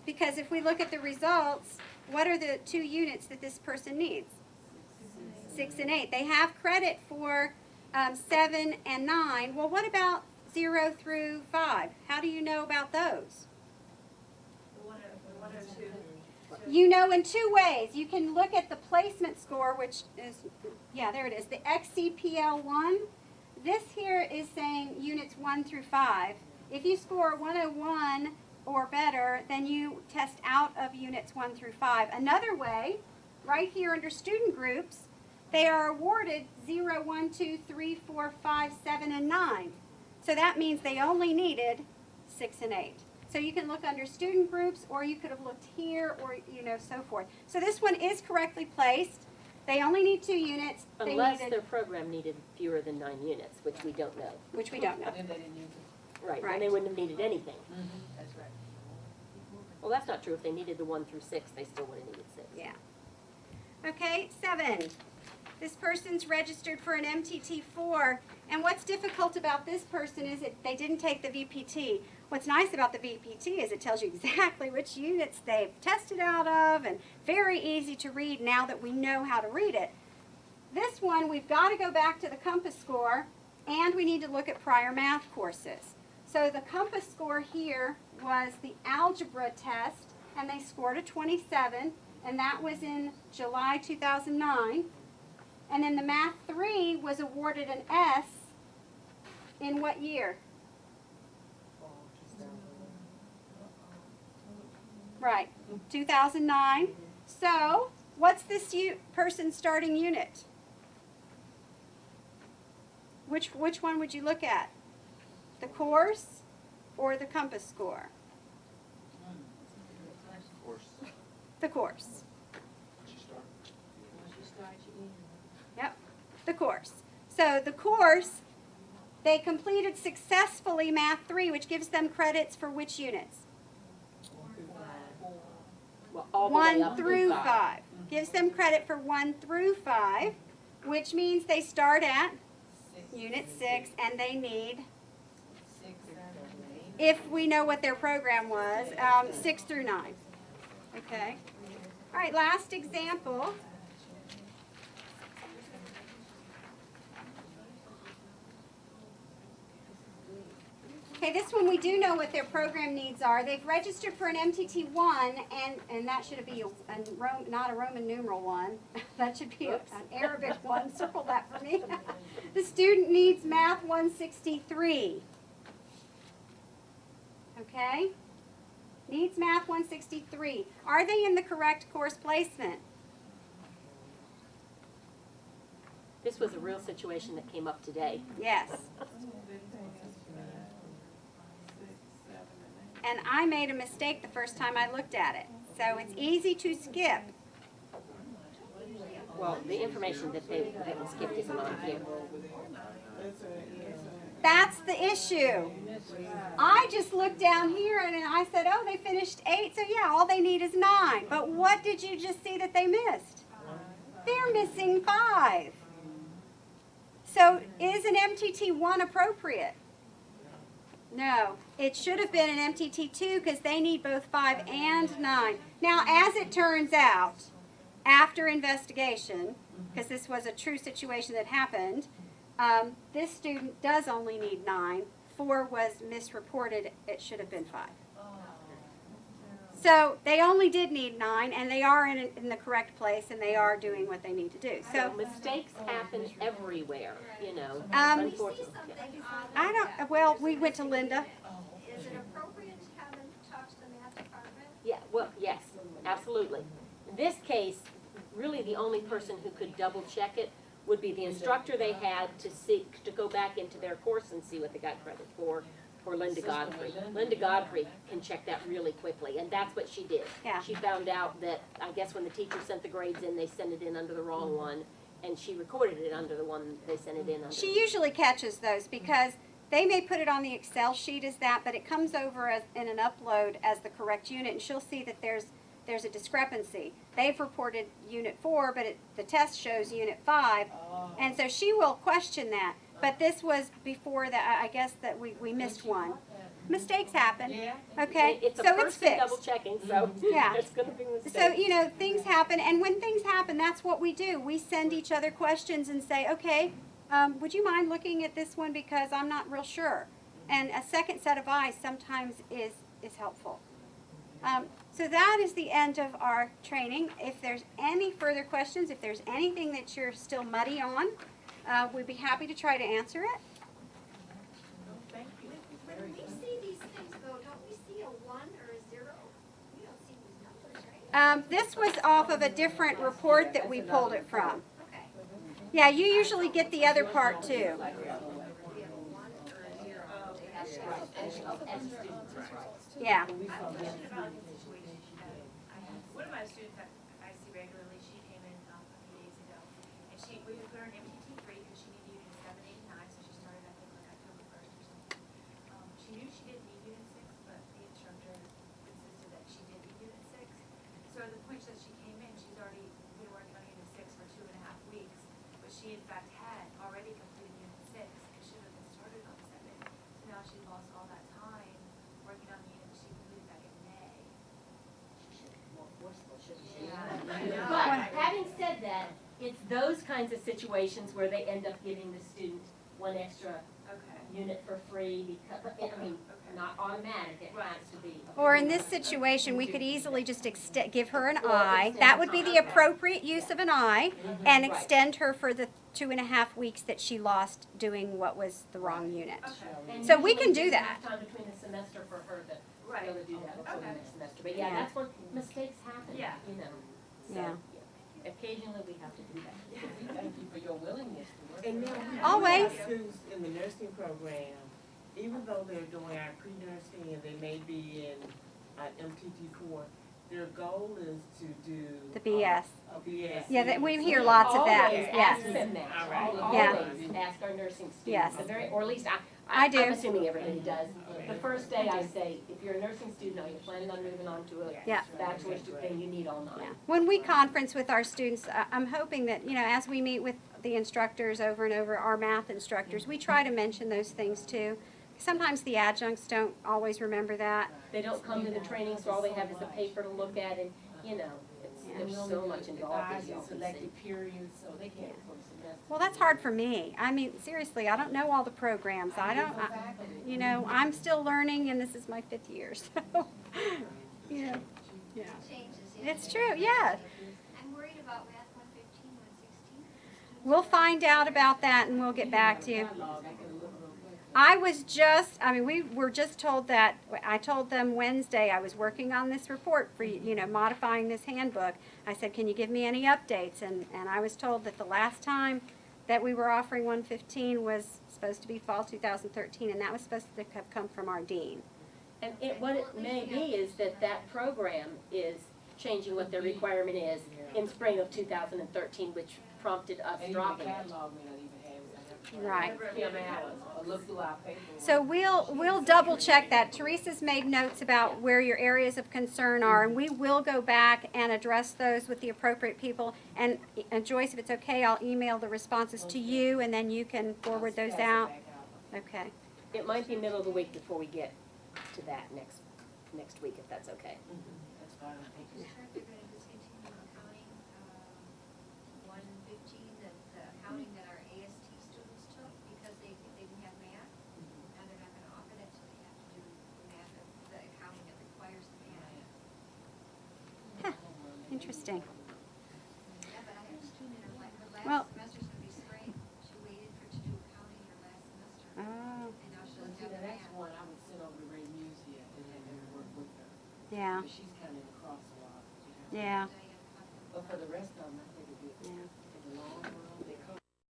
Because if we look at the results, what are the 2 units that this person needs? 6 and 8. They have credit for 7 and 9. Well, what about 0 through 5? How do you know about those? One or two. You know in two ways. You can look at the placement score, which is, yeah, there it is, the XCPL1. This here is saying units 1 through 5. If you score 101 or better, then you test out of units 1 through 5. Another way, right here under student groups, they are awarded 0, 1, 2, 3, 4, 5, 7, and 9. So that means they only needed 6 and 8. So you can look under student groups, or you could have looked here, or so forth. So this one is correctly placed. They only need 2 units. They Unless needed, their program needed fewer than 9 units, which we don't know. which we don't know. Then they didn't use it. Right, Right. and they wouldn't have needed anything. That's right. Well, that's not true. If they needed the 1 through 6, they still would have needed 6. Yeah. Okay, 7. This person's registered for an MTT4, and what's difficult about this person is that they didn't take the VPT. What's nice about the VPT is it tells you exactly which units they've tested out of, and very easy to read now that we know how to read it. This one, we've got to go back to the compass score, and we need to look at prior math courses. So the compass score here was the algebra test, and they scored a 27, and that was in July 2009. And then the Math 3 was awarded an S in what year? Right, 2009. So, what's this person's starting unit? Which one would you look at? The course or the compass score? Of course. The course. Once you start. Once you start, you end. Yep, the course. So the course, they completed successfully Math 3, which gives them credits for which units? Well, all the way 1 up through 5. Gives them credit for 1 through 5, which means they start at Unit 6, and they need, 6, 7, 8. if we know what their program was, 6 through 9. Okay? All right, last example. Okay, this one we do know what their program needs are. They've registered for an MTT1, and that should be not a Roman numeral one. That should be an Arabic one. Circle that for me. The student needs Math 163. Okay? Needs Math 163. Are they in the correct course placement? This was a real situation that came up today. Yes. 6, 7, and 8. And I made a mistake the first time I looked at it. So it's easy to skip. Well, the information that they skipped isn't on here. That's the issue. I just looked down here and I said, oh, they finished 8, so yeah, all they need is 9. But what did you just see that they missed? They're missing 5. So is an MTT1 appropriate? No. It should have been an MTT2 because they need both 5 and 9. Now, as it turns out, after investigation, because this was a true situation that happened, this student does only need 9. 4 was misreported. It should have been 5. So they only did need 9, and they are in the correct place, and they are doing what they need to do. So Mistakes happen everywhere, you know, Um, unfortunately. Something I don't. Well, we went to Linda. Is it appropriate to have them talk to the math department? Yeah, well, yes, absolutely. In this case, really the only person who could double check it would be the instructor they had to go back into their course and see what they got credit for Linda Godfrey. Linda Godfrey can check that really quickly, and that's what she did. Yeah. She found out that, I guess when the teacher sent the grades in, they sent it in under the wrong one, and she recorded it under the one they sent it in under. She usually catches those because they may put it on the Excel sheet as that, but it comes over as in an upload as the correct unit, and she'll see that there's a discrepancy. They've reported Unit 4, but the test shows Unit 5, and so she will question that. But this was before that. I guess that we missed one. Mistakes happen. Okay, It's a so it's person double fixed. checking, so Yeah. it's gonna be a mistake. So, things happen, and when things happen, that's what we do. We send each other questions and say, okay, would you mind looking at this one because I'm not real sure. And a second set of eyes sometimes is helpful. So that is the end of our training. If there's any further questions, if there's anything that you're still muddy on, we'd be happy to try to answer it. Thank you. When we see these things though, don't we see a 1 or a 0? We don't see these numbers, right? This was off of a different report that we pulled it from. Okay. Yeah, you usually get the other part too. We have a 1 or a 0. They have to- Yeah. I have a question about the situation that I have. One of my students that I see regularly, she came in a few days ago, and we put her in MTT 3 because she needed unit 7, 8, and 9, so she started, I think, like October 1st or something. She knew she didn't need unit 6, but the instructor insisted that she did need unit 6. So at the point that she came in, she's already been working on unit 6 for 2.5 weeks, but she in fact had already completed unit 6, and should have been started on 7. So now she's lost all that time working on the unit she completed back in May. But having said that, it's those kinds of situations where they end up giving the student one extra Okay. unit for free because, I mean, not automatic, it has to be. Or in this situation, we could easily just give her an I. That would be the appropriate use of an I, and Right. extend her for the 2.5 weeks that she lost doing what was the wrong unit. And So we usually can do there's that. enough time between the semester for her to be Right. able to do that before the Okay. next semester. But yeah, Yeah. that's when mistakes happen, Yeah. you know. So, Yeah. occasionally we have to do that. Thank you for your willingness to work. And now, we do Always. have students in the nursing program, even though they're doing our pre-nursing and they may be in MTT 4, their goal is to do. The BS. BS. Yeah, we hear lots of that, Always yes. ask them that. All right. Yeah. Always ask our nursing students. Yes. The very, or at least I do. I'm assuming everybody does. The first day I say, if you're a nursing student, are you planning on moving on to a Yeah. bachelor's degree, then you need all 9. Yeah. When we conference with our students, I'm hoping that, as we meet with the instructors over and over, our math instructors, we try to mention those things too. Sometimes the adjuncts don't always remember that. They don't come to the training, so all they have is a paper to look at and, there's so much involved as y'all can see. Selected periods, so they can't for the semester. Well, that's hard for me. I mean, seriously, I don't know all the programs. I'm still learning, and this is my 5th year, so, yeah. Changes, yeah. It's true, yeah. I'm worried about math 115, 116. We'll find out about that, and we'll get back to you. Catalog, I can look real quick. We were just told that, I told them Wednesday I was working on this report for, modifying this handbook. I said, can you give me any updates? And I was told that the last time that we were offering 115 was supposed to be fall 2013, and that was supposed to have come from our dean. And what it may be is that program is changing what their requirement is in spring of 2013, which prompted us And dropping the it. catalog may not even have it. Right. Or look through our paperwork. So we'll double check that. Teresa's made notes about where your areas of concern are, and we will go back and address those with the appropriate people. And Joyce, if it's okay, I'll email the responses to you, and then you can forward those Pass it out. back out. Okay. It might be middle of the week before we get to that next week, if that's okay. That's fine, thank you. Sure, if they're gonna discontinue accounting, 115, the accounting that our AST students took because they didn't have math. Now they're not gonna offer that, so they have to do the math, the accounting that requires the math. Interesting. Yeah, but I have a student in her Well- last semester's gonna be spring. She waited to do accounting her last semester, Oh, and now she Well, doesn't see, have the the next math. one, I would send over to Ray Muse here and have him work with her. yeah, But she's kind of in the crosswalk, yeah, Now you gotta talk to them. But for the rest of them, I think it'd be, yeah. in the long run,